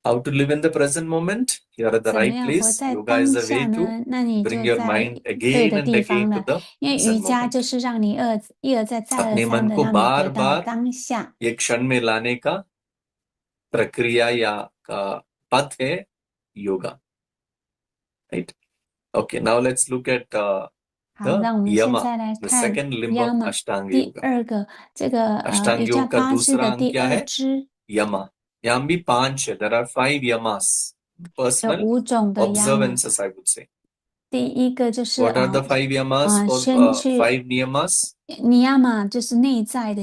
How to live in the present moment? You are at the 怎么 right 样活 place. 在 Yoga 当 is the 下 way to 呢？那你 bring 就 your 在 mind 对 again 的 and 地 again 方 to 了。 the 因为 present 瑜伽 moment. 就是让你一而再再而 अपने 三 मन 的 को 让你 बार 回到 बार 当下。 एक क्षण में लाने का प्रक्रिया या का पथ है yoga, right? Okay, now let's look at 好， the 让我们现 yama, 在来 the 看 second limb of yama Ashtanga 第 yoga. 二个这个 Ashtanga 瑜伽 योग का 八支 दूसरा 的 अंग 第 क्या 二 है? 支， Yama. यहाँ भी 5 है. There are 5 yamas. 有 Personal 5种的 yama。 observances, I would say. 第一个就是 What are the 5 yamas or 先去 5 niyamas? niyama 就是内在的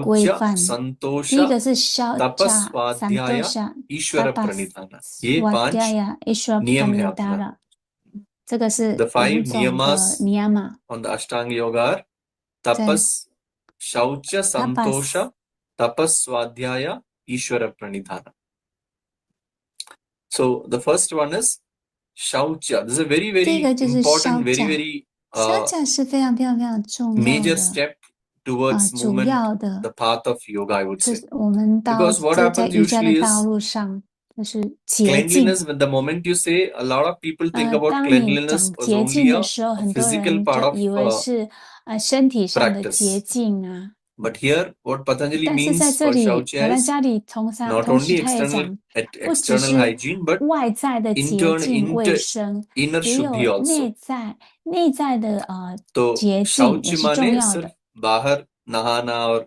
规 शौच, 范。第一 संतोष, 个是 shaucha तपस्वाध्याय, santosha ईश्वर प्रणिधान. ये 5 swadhyaya ishwar नियम है अपना. pranidhana，这个是 The 5 5种的 niyamas niyama。 on the Ashtanga yoga are 在 tapas, शौच, संतोष, तपस्वाध्याय, ईश्वर प्रणिधान. So the first one is shaucha. This is a very 第一 very 个就是 important, very 消 very 假是非常非常非常重要 major 的 step towards 主 movement, 要的， the path of yoga, I would 就 say. 是我们到 Because what 在 happens 瑜伽的 usually 道 is 路上，就是洁净。 cleanliness. When the moment you say, a lot of people think about 当你 cleanliness 讲 was 洁 only 净的时候， a 很多 physical 人 part 就 of 以为是身体上的洁 practice. 净啊。 But here, what Patanjali 但是在 means 这 for 里， shaucha 卡拉 is 加里同 not 时 only 他也 external 讲，不只 external 是 hygiene, but 外在的洁净卫生， inner 也 shuddhi 有 also. 内在的तो 洁净也 शौच 是重 माने 要 सिर्फ 的。 बाहर नहाना और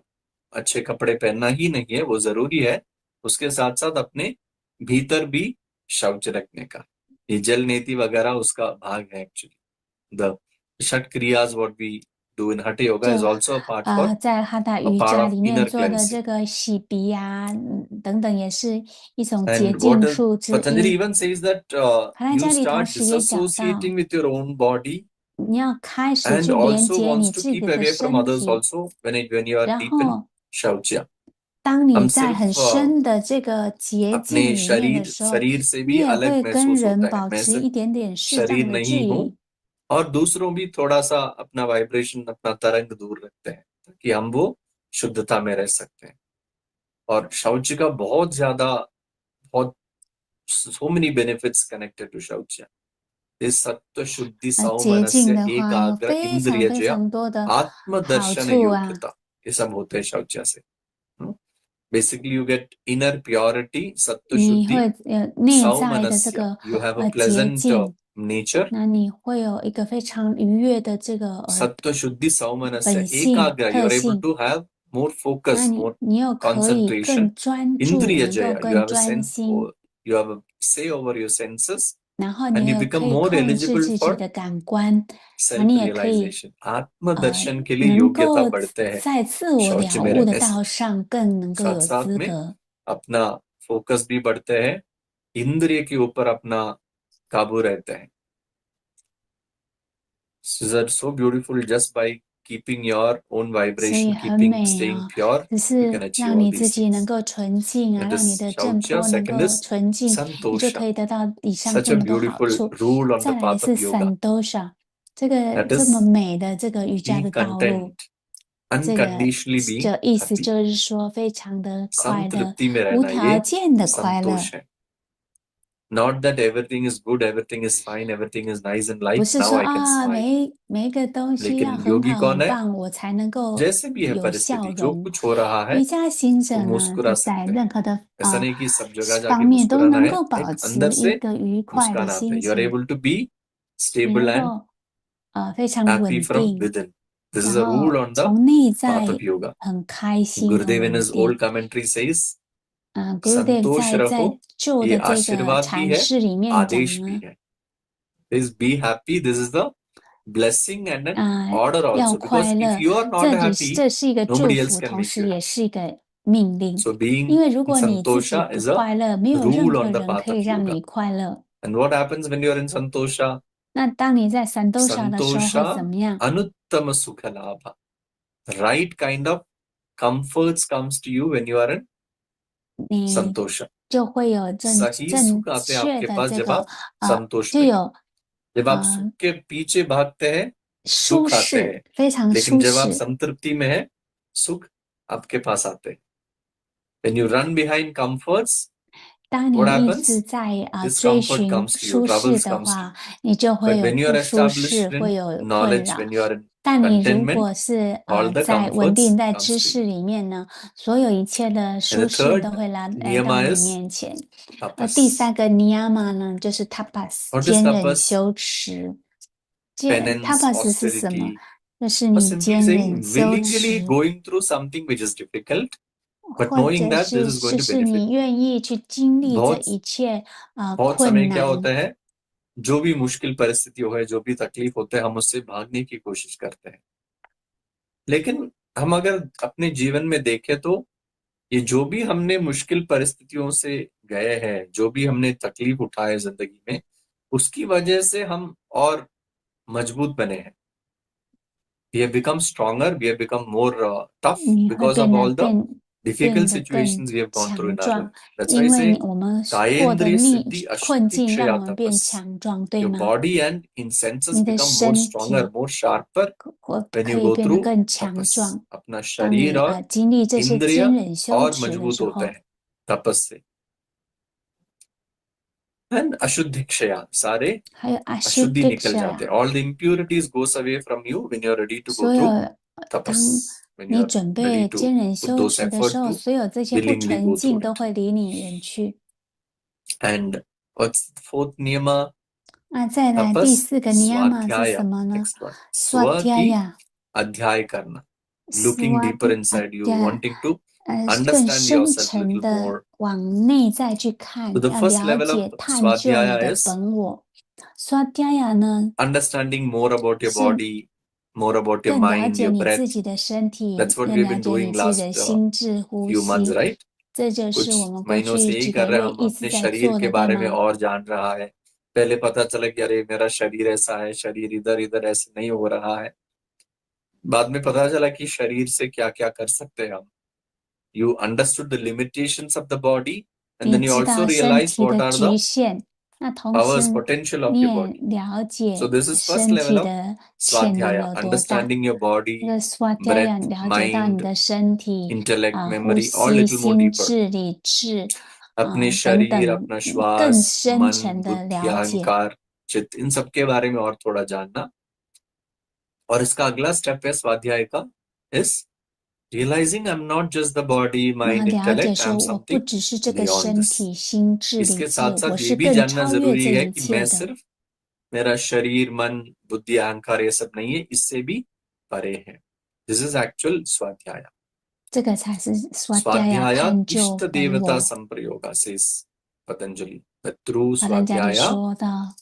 अच्छे कपड़े पहनना ही नहीं है, वो जरूरी है. उसके साथ साथ अपने भीतर भी शौच रखने का. ये जल नीति वगैरह उसका भाग है एक्चुअली. The षट क्रियाज what we do in Hatha Yoga is also a part for 在哈达 a 瑜 part 伽 of 里面 inner 做的 cleansing. 这个洗鼻呀、等等，也是一种洁 And 净 what is 术之 Patanjali 一。 even says that 卡拉 you 加里同 start 时也讲到， disassociating with your own body 你要开始 and 去连 also 接你 wants to 自己 keep 的 away from 身 others 体， also when you are 然 deep in 后 शौच. 当你 हम 在 सिर्फ 很深的这个洁 अपने 净里面的时候， शरीर से 你 भी 也 अलग 会跟 महसूस 人 होता है. 保 मैं 持 सिर्फ 一点点适当 शरीर 的距 नहीं हूँ 离。 और दूसरों भी थोड़ा सा अपना वाइब्रेशन, अपना तरंग दूर रखते हैं ताकि हम वो शुद्धता में रह सकते हैं. और शौच का बहुत ज्यादा, बहुत so many benefits connected to शौच. इस सत्व शुद्धि 洁 सौमनस्य 净的话有 एकाग्र 非常 इंद्रिय 非 जय 常多的 आत्मदर्शन 好处啊。 योग्यता, ये सब होते हैं शौच से. Basically you get inner purity, सत्व 你 शुद्धि, 会内在的这 सौमनस्य. 个 You have a 洁 pleasant 净， nature. 那你会有一个非常愉悦的这个सत्व शुद्धि सौमनस्य 本性 एकाग्र. You 特 are able 性。 to have more 那 focus, 你 more 你又可以 concentration. 更专注， Indriya 能够 jaya. You 更 have a 专 sense, 心， you have a say over your senses 然后 and 你 you 也 become 可以 more 控制 eligible 自己 for 的感官，然后 self 你也可以 realization. आत्मदर्शन के लिए 能 योग्यता 够 बढ़ते हैं 在自我 शौच 了 में 悟的 रहने से. 道上更能够 साथ 有 साथ 资 में 格。 अपना फोकस भी बढ़ते हैं, इंद्रिय के ऊपर अपना काबू रहते हैं. These are so beautiful. Just by keeping your own 所以 vibration, 很 keeping 美 staying 啊， pure, 只 you 是 can achieve 让 all 你自 these 己能 things. 够纯净啊， That 让你 is 的正 shaucha. 波能 Second 够 is 纯净，你就 santosha. 可以得到以上 Such 这 a 么多好 beautiful 处。 rule on 再 the 来 path 是 of yoga. Santosha，这个 That 这么 is 美的这个瑜伽 be 的道路。 content. 这个 unconditionally being 就意思 happy， 就是说非常的快乐， संतृप्ति में 无 रहना 条 ये 件的快乐， संतोष है। Not that everything is good, everything is fine, everything is nice and 不 light, 是 now 说 I can 啊 smile。 每一个东西 लेकिन 要很 योगी 好 कौन 很 है? 棒，我才能够 जैसे भी है 有笑 परिस्थिति, जो 容。 कुछ हो रहा 瑜 है 伽行 वो 者呢， मुस्कुरा 就在 सकते हैं। 任何的 ऐसा नहीं कि सब जगह जाके 方面都 मुस्कुराना 能 है, 够保 एक 持 अंदर 一 से 个愉快的 मुस्कान आता है। 心 You are 情， able to be 你 stable 能 and 够非常 happy 稳 from 定， within. This is 然 a rule 后 on the 从内 path 在 of yoga. 很开心很 Gurudev in 稳 his old 定。 commentary says, Gurudev संतोष 在 रहो, 旧 ये 的这个 आशीर्वाद भी 阐 है, 释里面讲 आदेश भी 呢， है. This be happy, this is the blessing and an 啊、 order 要 also. 快 Because 乐 if you are not 这 happy, 是一个祝 nobody else 福， can 同 make 时 you 也 happy. 是一个命令。 So being 因为如 in 果你自己 santosha 不 is a 快乐，没有任 rule 何 on the 人 path 可以 of 让 yoga. 你快乐。 And what happens when you are in santosha? 那当你在Santosha 的时候会 Santosha 怎么样？ anuttama sukha labha. Right kind of comforts comes to you when you are in 你 santosha. 就会有 सही 正 सुख आते हैं 确 आपके 的 पास 这 जब 个 आप संतोष 就 में हैं। 有 जब आप सुख के पीछे भागते हैं 舒 दुख आते 适， हैं, 非常 लेकिन 舒 जब आप 适。 संतृप्ति में हैं, सुख आपके पास आते हैं. When you run behind comforts, 当你 what 一 happens? 直在 This 追 comfort 寻 comes to you, 舒适 troubles 的 comes to 话 you. 你就会 But 有 when you 不 are 舒适， established 会 in 有困 knowledge, 扰。 when you are in 但你如 contentment, 果是 all the 在稳 comforts 定在 comes 知 to 识 you. 里面呢，所有一切的 And 舒 the 适都 third 会来到 niyama 你 is 面前。第 tapas. 三个 niyama 呢，就是 tapas What is 坚忍 tapas? 修持。Penance, tapas 是什么？ austerity, 就是 or 你 simply 坚 saying 忍修 willingly 持， going through something which is difficult, but 或 knowing 者 that this 是 is going 就 to 是 benefit 你 me. 愿意去经历这 बहुत 一切बहुत 困 समय क्या 难。 होता है, जो भी मुश्किल परिस्थिति हो, जो भी तकलीफ होते हैं, हम उससे भागने की कोशिश करते हैं. लेकिन हम अगर अपने जीवन में देखें तो ये जो भी हमने मुश्किल परिस्थितियों से गए हैं, जो भी हमने तकलीफ उठाए जिंदगी में, उसकी वजह से हम और मजबूत बने हैं. We have become stronger, we have become more tough 你会 because 变 of 得 all the 变 difficult 得更 situations we have gone through 强 in our 壮， life. That's why I 因为 say 我们获得 Kayendriya 逆 Siddhi 困 Ashti 境让我们 Kshaya 变 Tapas. 强壮，对 Your 吗？ body and in senses 你的 become more 身 stronger, 体 more sharper 可 when you 以 go 变得 through 更强 tapas. 壮。 अपना 当你 शरीर और 经历这些坚 इंद्रिय 忍修 और 持的 मजबूत 时 होते 候， हैं तपस से. And अशुद्धि क्षया, सारे 还有 अशुद्धि निकल जाते हैं. Ashidiksha， All the impurities goes away from you when you are ready to 所 go 有 through 当 tapas. When you 你 are 准 ready 备 to 坚忍 put 修 those 持的 effort 时候， to 所有这些不 willingly 纯 go 净 through 都 it. 会离你远去。 And what's the fourth niyama? 那再来 tapas 第四个 niyama 是 swadhyaya. 什么呢 Next one. Swa ki？Swadhyaya， adhyay karna. Looking deeper inside you, Swadhyaya， wanting to 更 understand 深 yourself a 层 little 的 more. 往内在去看， So the 要 first 了 level 解 of 探究你 swadhyaya 的 is 本我。Swadhyaya 呢， understanding more about your 是 body, more about your 更了 mind, 解 your 你自 breath. 己的身体， That's what 更 we've 了 been 解你 doing 自己的 last 心智呼 few months, 吸。 right? 这就是我 कुछ 们过 महीनों से 去 यही 几 कर 个 रहे 月 हैं हम 一直 अपने 在 शरीर 做 के 的，对 बारे में 吗？ और जान रहा है. पहले पता चला कि अरे मेरा शरीर ऐसा है, शरीर इधर इधर ऐसे नहीं हो रहा है. बाद में पता चला कि शरीर से क्या क्या कर सकते हैं हम. You understood the limitations of the body, and 你 then you 知 also 道身 realized 体 what 的 are 局 the 限，那同 powers, 时 potential of 你 your 也 body. 了 So 解 this is first 身 level 体 of 的潜能 swadhyaya, 有多大。 understanding your 这 body, 个 Swadhyaya breath, 了解到你 mind, 的身体 intellect, 呼 memory, all 吸、 little more 心 deeper. 智、理智 अपने 等 शरीर, 等 अपना 更 श्वास, 深 मन, 层的 बुद्धि, 了解。 अहंकार, चित्त, इन सब के बारे में और थोड़ा जानना. और इसका अगला स्टेप है स्वाध्याय का is realizing I'm not just the body, 那 mind, 了解 intellect, 说， I'm 我不 something 只是这个 beyond 身 this. 体、心智、理 इसके 智， साथ 我 साथ 是 ये भी 更 जानना 超越 जरूरी 这 है 一 कि 切 मैं 的。 सिर्फ मेरा शरीर, मन, बुद्धि, अहंकार ये सब नहीं है, इससे भी परे है. This is actual स्वाध्याय. 这个才是 Swadhyaya स्वाध्याय 探究 इष्ट 本 देवता 我。 संप्रयोगा says Patanjali. That through 巴丹加里 स्वाध्याय 说到，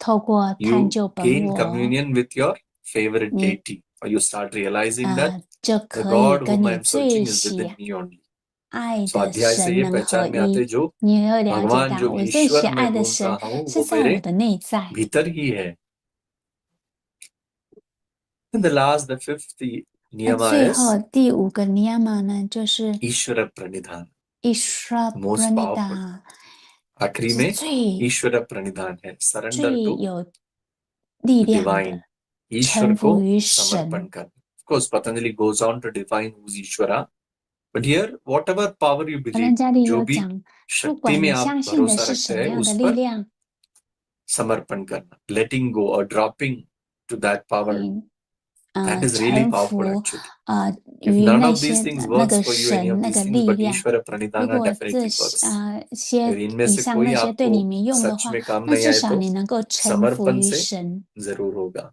透过探 you 究本 gain 我， communion with your favorite 你 deity, or you start realizing that 就 the 可以 God 跟 whom 你 I am 最 searching is 喜 within me only. 爱的 स्वाध्याय से 神 ये 能合 पहचान में आते 一。 जो 你会了解 भगवान 到， जो 我最喜 ईश्वर 爱 मैं 的 ढूंढ 神 रहा हूँ 是 वो 在我 मेरे 的内在。 भीतर ही है. And the last, the fifth 那 niyama 最 is 后第五个 niyama 呢，就是 Ishwar प्रणिधान. Ishra Most powerful. Pranidha， आखिरी 是 में 最 ईश्वर प्रणिधान है. Surrender 最 to 有力量 divine. 的， ईश्वर 臣 को 服于 समर्पण 神， करना. course, Patanjali goes on to define who's Ishvara. But here, whatever power you 而 believe, 人家里 जो 有 भी 讲，不 शक्ति 管 में 你 आप 相信的 भरोसा 是 रखते 什么 हैं 样的 उस 力 पर 量， समर्पण करना, letting go or dropping to that power, 你 that is really 臣 powerful 服 actually. If 于 none 那 of these 些 things 那 works 个 for you, any 神 of 那 these 个 things, 力 but 量。 Ishvara 如 Pranidhana 果这 definitely works. 些 अगर इनमें 以 से 上 कोई 那些对你 आपको 没用的 सच 话， में काम 那 नहीं 至 आए 少 तो 你能够臣服 समर्पण 于 से 神。 जरूर होगा.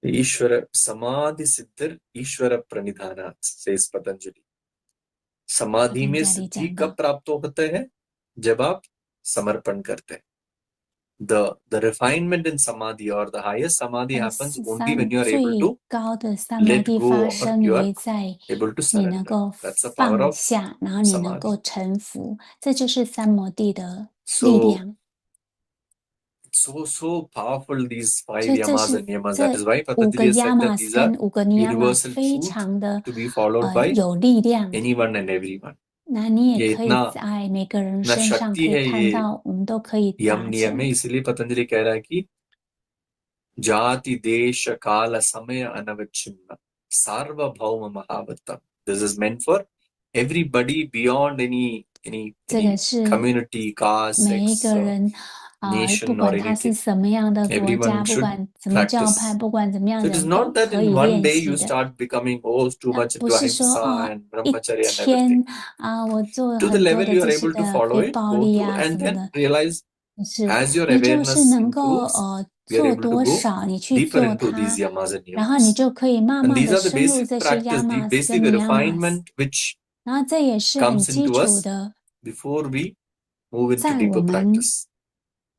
ईश्वर समाधि सिद्धिर ईश्वर प्रणिधानात् says Patanjali. समाधि में पतंजलि सिद्धि 讲 कब 到， प्राप्त होते हैं? जब आप समर्पण करते हैं. The refinement in samadhi or the highest samadhi 那个 happens only when you are 最 able to 高的三摩 let 地 go 发 or 生 you 于 are 在 able to 你能 surrender. 够 That's the power 放 of 下，然后你能 samadhi. 够臣服，这就是三摩地的力 So 量。 so powerful these 所 five 以这 yamas 是 and niyamas. 这 That is why 五个 Patanjali has said that yamas these are 跟五个 niyamas universal 非 truth 常的 to be followed by 有力量。 anyone and everyone. 那你也 ये 可以 इतना 在每个人 इतना 身上 शक्ति 可以 है 看 ये 到，我们都可以 यम 达 नियम 成。 में. इसीलिए पतंजलि कह रहा है कि जाति देश काल समय अनवच्छिन्न सार्वभौम महावतम. This is meant for everybody beyond any 这个是 community, caste, 每一 sex, 个人不 nation or 管他是 anything. 什么样的国家， Everyone 不 should 管什么教派， practice. 不管怎么样 So it is 人都 not that 可 in 以 one 练 day 习 you 的。 start becoming too 那 much 不 into 是说 ahimsa and 一 brahmacharya and 天 everything. 我做 To the 很多 level 的 you are 这些 able to 的 follow 非 it, 暴 go 力 through 啊什 and 么 then 的， realize 不是， as your 你就是 awareness 能够 improves, we are 做 able to 多 go 少，你去 deeper 做 into these 它， yamas and 然后你 niyamas. 就可以慢 And 慢 these 的 are the 深入 basic 这些 practice, the yamas basic 跟 niyamas， refinement which 然后这也是很 comes 基 into 础 us 的， before we move into 在我 deeper 们 practice.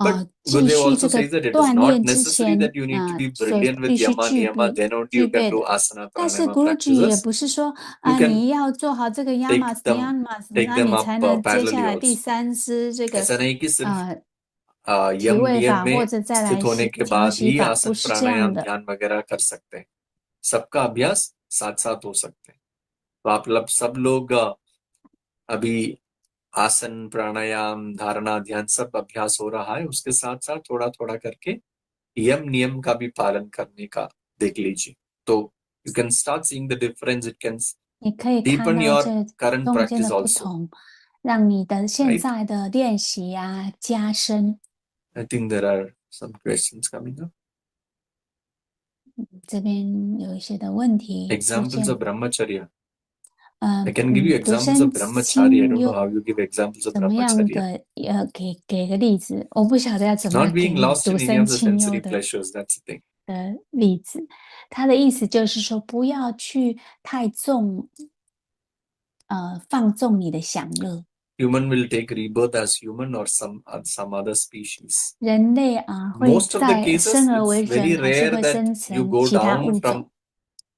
But 继 Gurudev 续 also 这个 says that it is 锻 not 炼之 necessary 前， that you need to be 所 brilliant 必 with 须 yama niyama, then only 具 you can 备 do 的。 asana 但是 pranayama Guruji 也 practices. 不是说 You 你 can 要做好这个 take yamas them niyamas， take 那 them 你 up 才能接 parallelly 下来第 also. 三支这个 ऐसा नहीं कि सिर्फ 体 यम 位 नियम 法，或 में 者再 स्थित 来 होने के 调 बाद 息 ही 法，不 आसन 是这样 प्राणायाम 的。 ध्यान वगैरह कर सकते हैं. सबका अभ्यास साथ साथ हो सकते हैं. तो आप सब लोग अभी आसन प्राणायाम धारणा ध्यान सब अभ्यास हो रहा है, उसके साथ साथ थोड़ा थोड़ा करके यम नियम का भी पालन करने का देख लीजिए. तो you can start seeing the difference. It can 你可以看 deepen 到 your 这 current 中间 practice 的不 also. 同，让你的现 Right? 在的练习啊加深。 I think there are some questions coming up. 这边有一些的问题出 Examples 现。 of brahmacharya. I can give you 独 examples 身 of brahmacharya. I 清 don't know 幽 how you give examples of 怎么样 brahmacharya. 的？给个例子，我不晓得要怎么 Not 给 being lost 独 in any 身 of the 清幽 sensory 的 pleasures. That's the thing. 例子。他的意思就是说，不要去太放纵你的享乐。 Human will take rebirth as human or some other species. 人类会 Most of the 在 cases, 生而为 it's very 人，还是 rare 会 that 生 you 成 go 其他 down 物 from 种。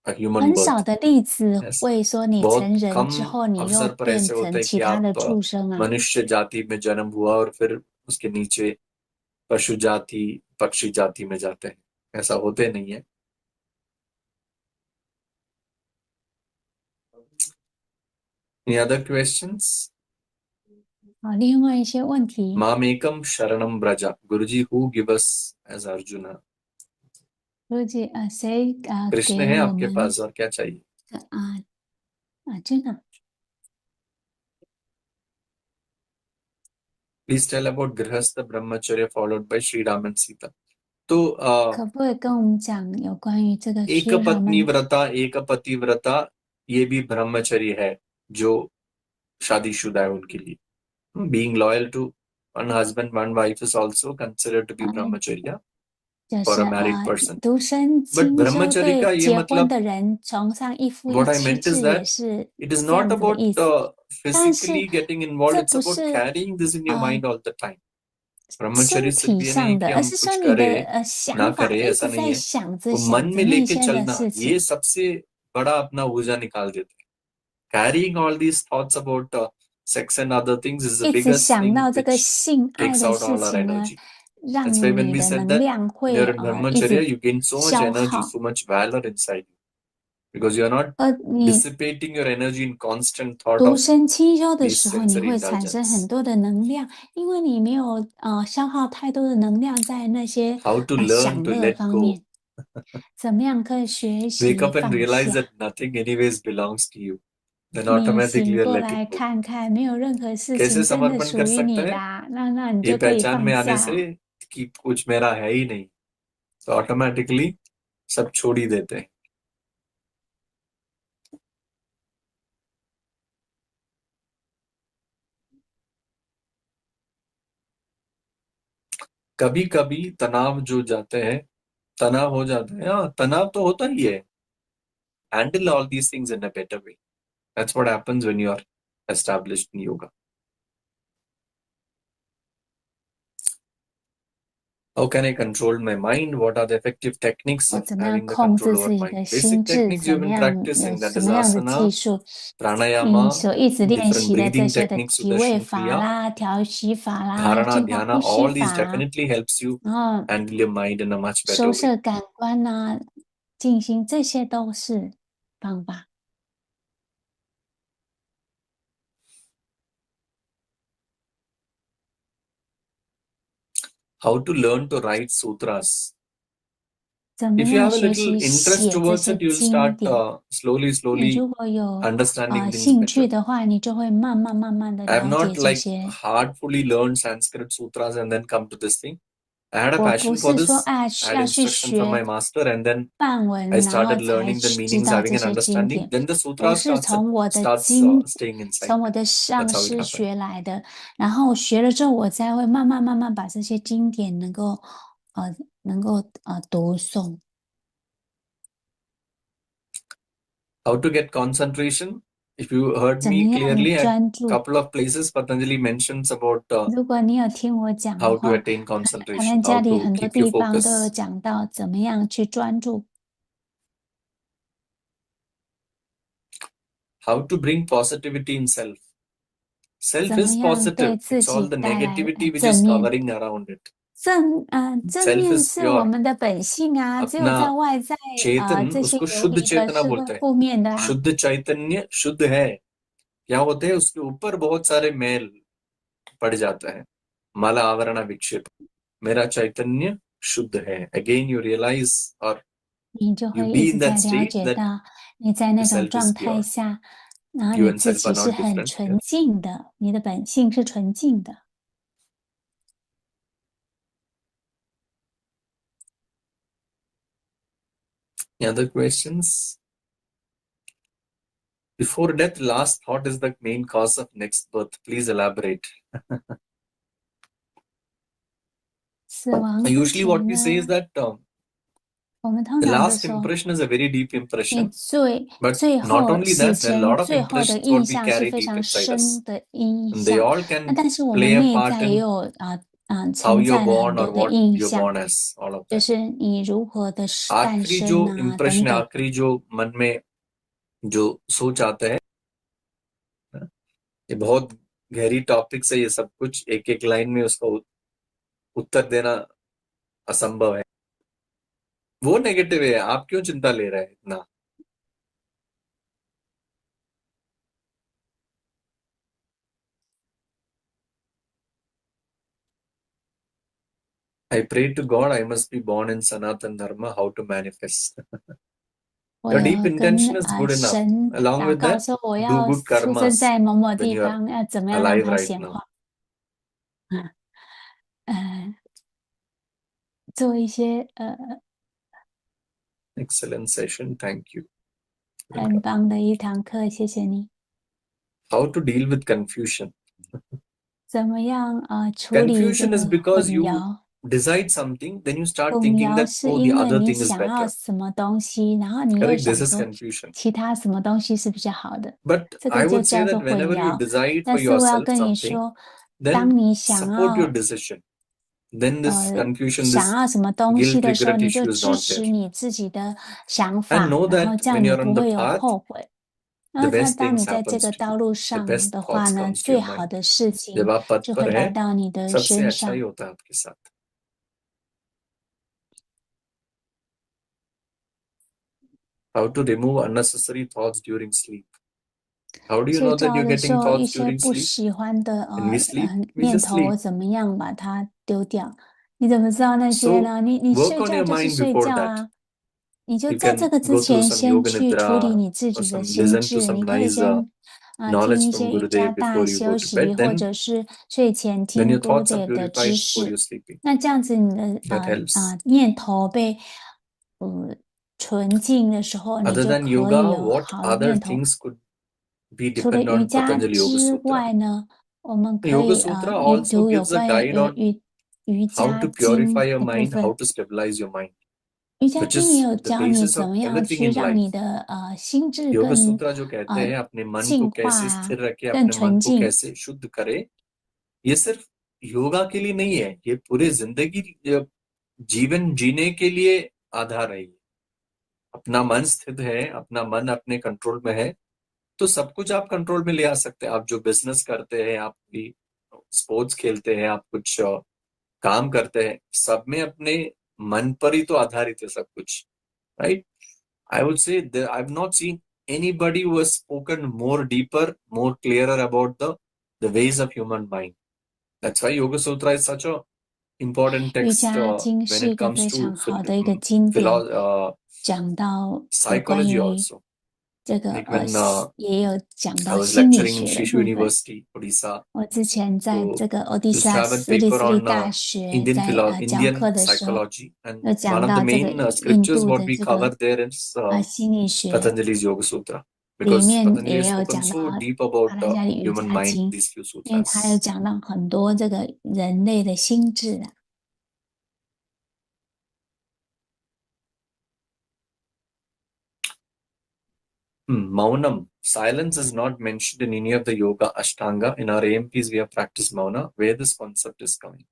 a human 很 birth. 少的例子 Yes. 会说你 बहुत 成人 कम 之后，你又 अवसर पर 变 ऐसे होता 成 है 其 कि 他 आप 的畜生啊。 मनुष्य जाति में जन्म हुआ और फिर उसके नीचे पशु जाति पक्षी जाति में जाते हैं. ऐसा होते नहीं है. Any other questions? 另外一些问题， Mamekam Sharanam Braja. Guruji, who give us as Arjuna? 估计谁给 Krishna है 我 आपके 们 पास और क्या चाहिए? 真的 Please tell about Grihastha Brahmacharya followed by Sri Ram and Sita. तो 可不可以跟我们讲有关于这个 एक श्री पत्नी रामन व्रता एक पति व्रता ये भी ब्रह्मचर्य है जो शादीशुदा है उनके लिए. Being loyal to one husband, one wife is also considered to be brahmacharya 就 for 是 a married person. 独身 But 清修 brahmacharya 对 का ये 结婚 मतलब 的人崇尚一夫一 what I 妻 meant is 制，也 that 是 it is 这 not 样子的 about 意思。但是 physically getting involved. 这 It's 不 about 是 carrying this in your mind all the time. 身 ब्रह्मचर्य सिर्फ 体 ये 上 नहीं 的， कि 而 हम 是 कुछ 说你 करे 的 ना 想法 करे 一 ऐसा 直 नहीं 在 है. 想着 वो 想 मन 着 में 那 लेके 些的 चलना 事 ये 情。 सबसे बड़ा अपना ऊर्जा निकाल देता है. Carrying all these thoughts about sex and other things is the 一直 biggest 想 thing 到这个 which 性爱 takes 的 out 事 all our 情呢， energy. 让 That's why when 你 we 的 said 能 that 量 when 会 you're in 一 brahmacharya, 直 you gain so much 消 energy, 耗， so much valor inside you because you're not 你 dissipating your energy in constant thought 独 of 身清修的 these 时候，你 sensory 会产生很 indulgence. 多的能量，因为你没有消耗太多的能量在那些 How to learn 享 to 乐 let 方 go 面。怎么样可以学 Wake 习 up and 放 realize 下？ that nothing anyways belongs to you. Then 你 automatically 醒 you'll 过 let 来 it go. 看看，没有任何事 कैसे 情真的 समर्पण 属 कर 于 सकते 你 हैं? 啦，那你 ये 就可以 पहचान में 放 आने 下 से 了。 कि कुछ मेरा है ही नहीं, तो ऑटोमेटिकली सब छोड़ ही देते हैं. कभी कभी तनाव जो जाते हैं, तनाव हो जाते हैं. हाँ, तनाव तो होता ही है. Handle all these things in a better way. That's what happens when you are established in yoga. How can I control my mind? What are the effective techniques 我 of 怎么样 having the 控 control 制 over 自己 mind? 的 Basic 心智？ techniques 怎 you've 么 been 样有 practicing, that 什 is 么样的 asana, 技术？你 pranayama, 所一直练 different 习的这 breathing 些的 techniques, 体位 Sudarshan 法 Kriya, 啦、调息法啦、 dharana, 净化 dhyana, 呼吸 all these 法， definitely helps you 然后 handle your mind in a much better 收 way. 摄感官呐、静心，这些都是方法。 How to learn to write sutras. 怎么 If you 样 have a 学 little 习 interest 写这 towards 些 it, you'll 经 start 典？ slowly, 你 slowly 如果有 understanding things 兴趣 better. 的话，你就会慢慢的 I have 了解 not 这 like 些。 hardfully learned Sanskrit sutras and then come to this thing. I had a 我不 passion for 是说 this. I had 要去 instruction from my 学 master, and then 梵 I 文，然后 started 才 learning the 知 meanings, 道 having 这 an 些经 understanding. 典。 Then the 我 sutra 是 starts 从我的 staying inside. 从我的上 That's how it 师 happened. 学来的，然后学了之后，我才会慢慢把这些经典能够读诵。 How to get concentration? If you heard 怎么 me 样 clearly, at 专 a 注？ couple of places, Patanjali mentions about 如果你有听我讲的 how to 话， attain 卡 concentration, 兰加 how 里 to 很多 keep your 地方都有 focus. 讲到怎么样去专注。 How to bring positivity in self. Self 怎么 is 样对 positive. 自 It's all 己 the 带来 negativity which 正 is 面？ covering around it. 正 Self 面 is 是我 pure. 们的本性啊，只有 अपना 在外在 चेतन 这些 उसको 有 शुद्ध 理的 चेतना 是会 बोलते हैं. 负面的啊。 शुद्ध चैतन्य शुद्ध है. क्या होते हैं उसके ऊपर बहुत सारे मैल पड़ जाता है. माला आवरण विक्षेप. मेरा चैतन्य शुद्ध है. Again you realize or 你就 you 会 be 一 in 直在 that 了 state 解 that 到你在那 the 种 self is 状态 pure. 下，然后 You 你 and 自 self 己 are 是 not 很 different. 纯净的，你的本性是纯净的。 Any other questions? Before death, last thought is the main cause of next birth. Please elaborate. 死亡之 Usually what 前 we say is 呢， that 我们通 the 常就 last 说， impression is a very deep 你 impression. But 最 not 后 only 死 that, there are a 前 lot of 最后的 impressions 印 what we 象是 carry 非 deep 常 inside 深 us. 的印 And they 象， all 那 can 但是我们 play a 内 part 在也 in 有 how 承 you're 载了 born 很 or 多的 what 印 you're 象， born as, all of 就 that. 是你如何的诞 आखिरी 生 जो 啊 impression 等 है, 等。 आखिरी जो मन में जो सोच आता है, ये बहुत गहरी टॉपिक है. ये सब कुछ एक एक लाइन में उसका उत्तर देना असंभव है. वो नेगेटिव है. आप क्यों चिंता ले रहे हैं इतना? I pray to God I must be born in Sanatan Dharma. How to manifest? 我 Your deep 有跟 intention is good enough. 神 Along 祷 with 告 that, 说，我 do 要 good 出生 karmas 在某某 when 地 you are 方，要怎么样让 alive 它 right 显 now. 化？做一些 Excellent session. Thank you. 很棒的一堂课，谢谢你。 How to deal with confusion? 怎么样处理这 Confusion is 个混 because you 淆？ decide something, then you start 混 thinking 淆 that, 是 oh, the 因为 other 你 thing is 想要 better. 什么东西，然后你又 Correct? 想 This is 说 confusion. 其他什么东西是比较好的， But 这 I 个就 would say 叫做 that 混 whenever you 淆。 decide 但 for 是我要 yourself 跟你 something, 说， then 当你想 support your 要 decision. Then this confusion, 想 this 要什么东西 guilt, 的时候， regret 你 issue 就 is 支 not 持 there. 你自己的想 And 法， know 然后 that 这样 when 你 you're on 不 the 会有 path, 后悔。然 the 后best 当 things 你在这 happens 个 to 道 you. 路 The 上 best 的话 thoughts 呢， comes to 最 your 好 mind. 的事 जब 情 आप पथ 就 पर 会 है, 来到你的 सबसे 身 अच्छा ही 上。 होता है आपके साथ. How to remove unnecessary thoughts during sleep? How do you 睡 know that 觉 you're 的时 getting 候，一 thoughts 些 during 不 sleep? 喜欢的 When we sleep, we 念 just 头， sleep. 怎么样把它丢掉？你怎么知道那些 So 呢？你 work 睡 on 觉 your 就是 mind 睡 before 觉 that. 啊，你就 You 在这 can 个之 go through 前 some 先 yoga 去处理 nidra 你自 or 己的 some 心 listen to 智， some 你可以 nice 先听 knowledge 一 from 些瑜伽 Gurudev 大 before you 休 go to 息， bed. 或 Then 者是睡前 when 听 your thoughts are Gurudev 的 purified 知 before 识。 you're sleeping, 那这样子你的 that helps. 念头被纯净的时候，你 Other 就 than 可以 yoga, 有 what 好的 other 念头。 things could be 除了 depend 瑜 on 伽 Patanjali Yoga 之 Sutra? 外呢，我们 The 可 Yoga 以 Sutra also 读有 gives a 关于 guide on 瑜 how 伽 to 经 purify your 的部 mind, 分。 how to stabilize your mind, 瑜伽 which 经也 is 有 the 教你 basis 怎 of 么样 everything 去 in 让 life. 你的心智 yoga 更 सूत्र जो कहते हैं अपने मन को 净化 कैसे 啊， स्थिर रखे, 更 अपने 纯 मन को 净。 कैसे शुद्ध करे, ये सिर्फ योगा के लिए नहीं है, ये पूरे जिंदगी जीवन जीने के लिए आधार है। अपना मन स्थित है, अपना मन अपने कंट्रोल में है, तो सब कुछ आप कंट्रोल में ले आ सकते हैं। आप जो बिजनेस करते हैं, आप भी स्पोर्ट्स खेलते हैं, आप कुछ काम करते हैं, सब में अपने मन पर ही तो आधारित है सब कुछ, right? I would say that I've not seen anybody who has spoken more deeper, more clearer about the ways of human mind. That's why Yoga Sutra is such a important 瑜 text 伽经 when 是一 it 个 comes 非 to 常好的一个经典，讲到有关 psychology 于 also. 这个 Like when 也有讲 I 到 was 心理 lecturing in 学的 Shishu 部分。 University, Odisha, 我之前在 so 这个 used to Odisha have a 斯利 paper 斯利 on 大学 Indian 在讲 Indian 课的时候， psychology, and 有 one 讲 of the 到这个 main 印 scriptures 度 what 的 we 这 cover 个 there is 心理学， Patanjali's Yoga Sutra, 里 because 面 Patanjali 也 has 有 spoken 讲 so 到 deep 帕 about 坦加里瑜 human 伽 mind, 经， these few 因为他有 sutras. 讲到很多这个人类的心智啊。Maunam, silence is not mentioned in any of the yoga ashtanga. In our AMPs, we have practiced mauna. Where this concept is coming?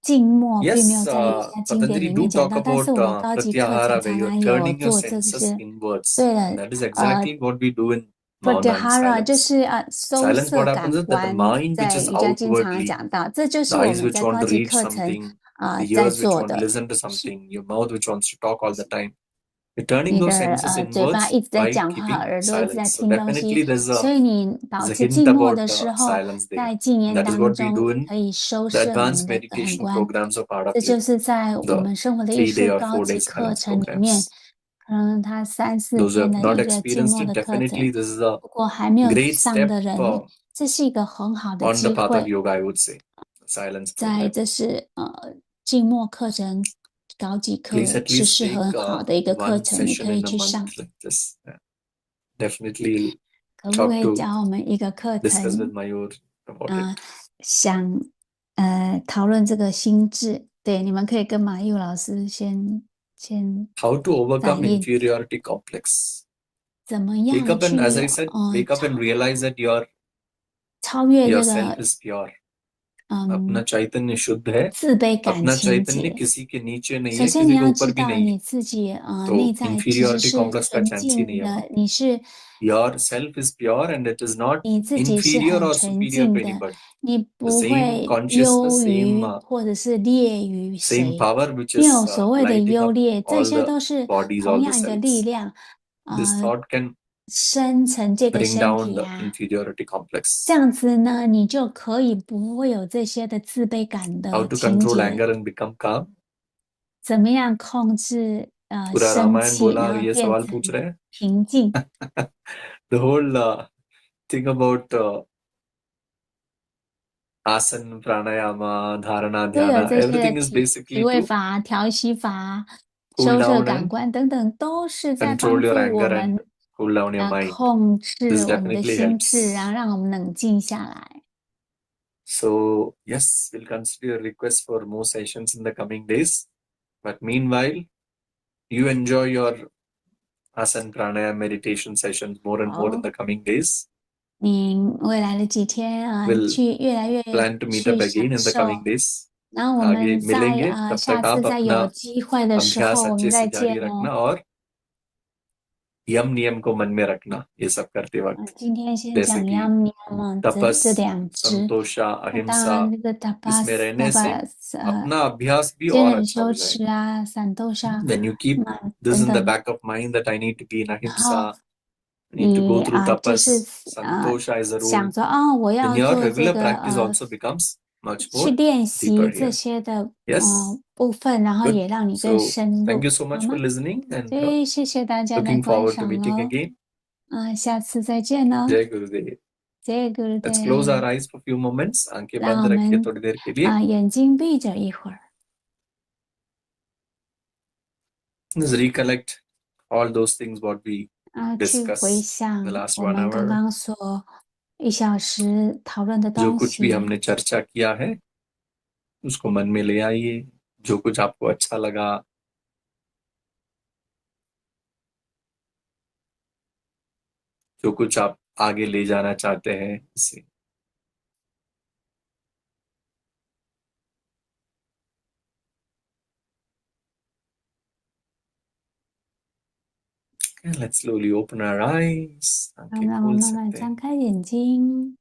静默并没有 Yes, 在瑜伽经典 Patanjali 里 do 面讲 talk 到，但是 about 我们高级课程 pratyahara, where 常 you're 常有 turning your 做这 senses 些。 inwards. 对了 And that is exactly what we do in mauna and Pratyahara 就 silence. 是收 Silence, 摄 what 感 happens is that the 官， mind which 在 is 瑜伽经常 outwardly, 讲到，这就 the 是我 eyes 们 which 在 want 高 to 级 read 课程 something, the 在 ears which 做 want to 的。 listen to something, your mouth which wants to talk all the time. You're turning 你 those 的 senses 嘴巴 inwards 一直在 by 讲话， keeping 耳朵一直在 silence. So 听东西， definitely there's 所 a 以你保 there's a 持 hint 静默 about 的时候， silence there. 在静言 That is 当 what we do 中 in 可以收 the 摄我们 advanced 的感 meditation 官。 programs of Art of 这就 Yoga, 是在我 the 们生活的艺 3-day 术 or 高 4-day 级课 silence 程里面， programs. 可能它3-4 Those who 天 have 的 not 一个静 experienced 默 it, 的课 definitely 程。 this is a 不过还没有 great 上 step 的人，这是一个很好的 on the 机 path of 会。 yoga, I would say. Silence 在 program. 这是静默课程高级 Please 课 at 是 least 适合 take 好的一个课 one 程，你 session 可以 in a 去上。 month like this. Yeah. Definitely 可不可 talk 以 to 教我们一个课 discuss with 程？ Mayur about it. 想讨论这个心智，对，你们可以跟马佑老师先 How to overcome 反应， inferiority complex. 怎么 Wake 样 up and, as 去 I said, wake up and realize that 超越这 yourself 个 is pure. अपना चैतन्य शुद्ध है, 自卑感 अपना 情 चैतन्य 节。 किसी के नीचे नहीं 首 है, 先你 किसी के 要 ऊपर 知 भी 道 नहीं है. 你自己तो 内在其实 inferiority 是 complex का 纯 chance ही नहीं 净 है. 的，你是 Your self is pure and it is not 你自己是 inferior 很 or 纯 superior 净 to 的， anybody. 你 The 不 same 会 consciousness, 优于 same 或者是劣于 same 谁， power which 没 is 有所谓的 lighting 优 up 劣，这 all 些 the 都是 bodies, 同 all the 样一个力 cells. 量， This thought can 生成这个 bring 身 down 体 the 啊。 inferiority 这 complex. 样子呢，你就可以不会有这些的自卑感 How 的 to 情 control 节。 anger and become calm? 怎么样控制पूरा 生 Ramayan 气， बोला 然 और 后 ये 变 सवाल 成 पूछ रहे हैं. 平静？ The whole thing about asana, pranayama, dharana, 都有 dhyana, 这些的 everything is 体 basically 位 to 法、调息法、 cool 收摄 down 感 and 官等等，都是在 control 帮 your 助我 anger 们 and cool down your mind. 控制 This 我们的 definitely 心智，然 helps. 后让我们冷静下来。 So yes, we'll consider a request for more sessions in the coming days. But meanwhile, you enjoy your asana, pranayama, meditation sessions more and more in 好， the coming days. 你未来的几天We'll 去越来越 plan to meet 去 up 享 again in the 受。 coming days. 然后我 आगे 们在 मिलेंगे, तब 下 तक आप 次再有 अपना 机会的时 अभ्यास 候，我 अच्छे 们 से 再 जारी 见 रखना 哦。 और यम नियम को मन में रखना, ये सब करते वक्त. 今天先 जैसे 讲 कि Yam Niyama 这 तपस, 2只。 संतोषा, 那当 अहिंसा, 然，这个 इसमें tapas、 रहने से tapas अपना अभ्यास भी 坚 और 忍 अच्छा हो 修 जाएगा. 持啊、散斗沙 When you keep 慢 this 等 in the 等。 back of mind that I need to be in 然后 ahimsa, I need to 你 go through 就是 tapas, santosha is a 想 rule. 着哦，我 Then 要 your 做这 regular 个 practice also becomes much 去 more 练习 deeper 这 here. 些的 Yes, 部分，然后 good. 也让你更 So 深 thank 入， you so 好 much for 吗？ listening 所 and 以谢谢大家的 looking 观 forward to 赏 meeting 哦， again. 下次再见喽， Jai Gurudev. 谢谢 Let's close our Gurudev， eyes for a few moments. आंखें 让 बंद 我 रखिए 们 थोड़ी देर के लिए. 眼睛闭着一会儿， Let's recollect all those things what we 去回 discussed 想 the last 我 1们刚 hour. 刚所1小时讨论的 जो 东 कुछ भी 西， हमने चर्चा किया है उसको मन में ले आइए. जो कुछ आपको अच्छा लगा, जो कुछ आप आगे ले जाना चाहते हैं इसे. And let's slowly open our eyes. 让 आंखें 让我 खोल 慢慢 सकते 张 हैं. 开眼睛。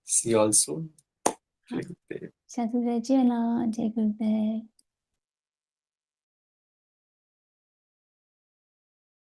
See you all soon. 下次再见了，这个对。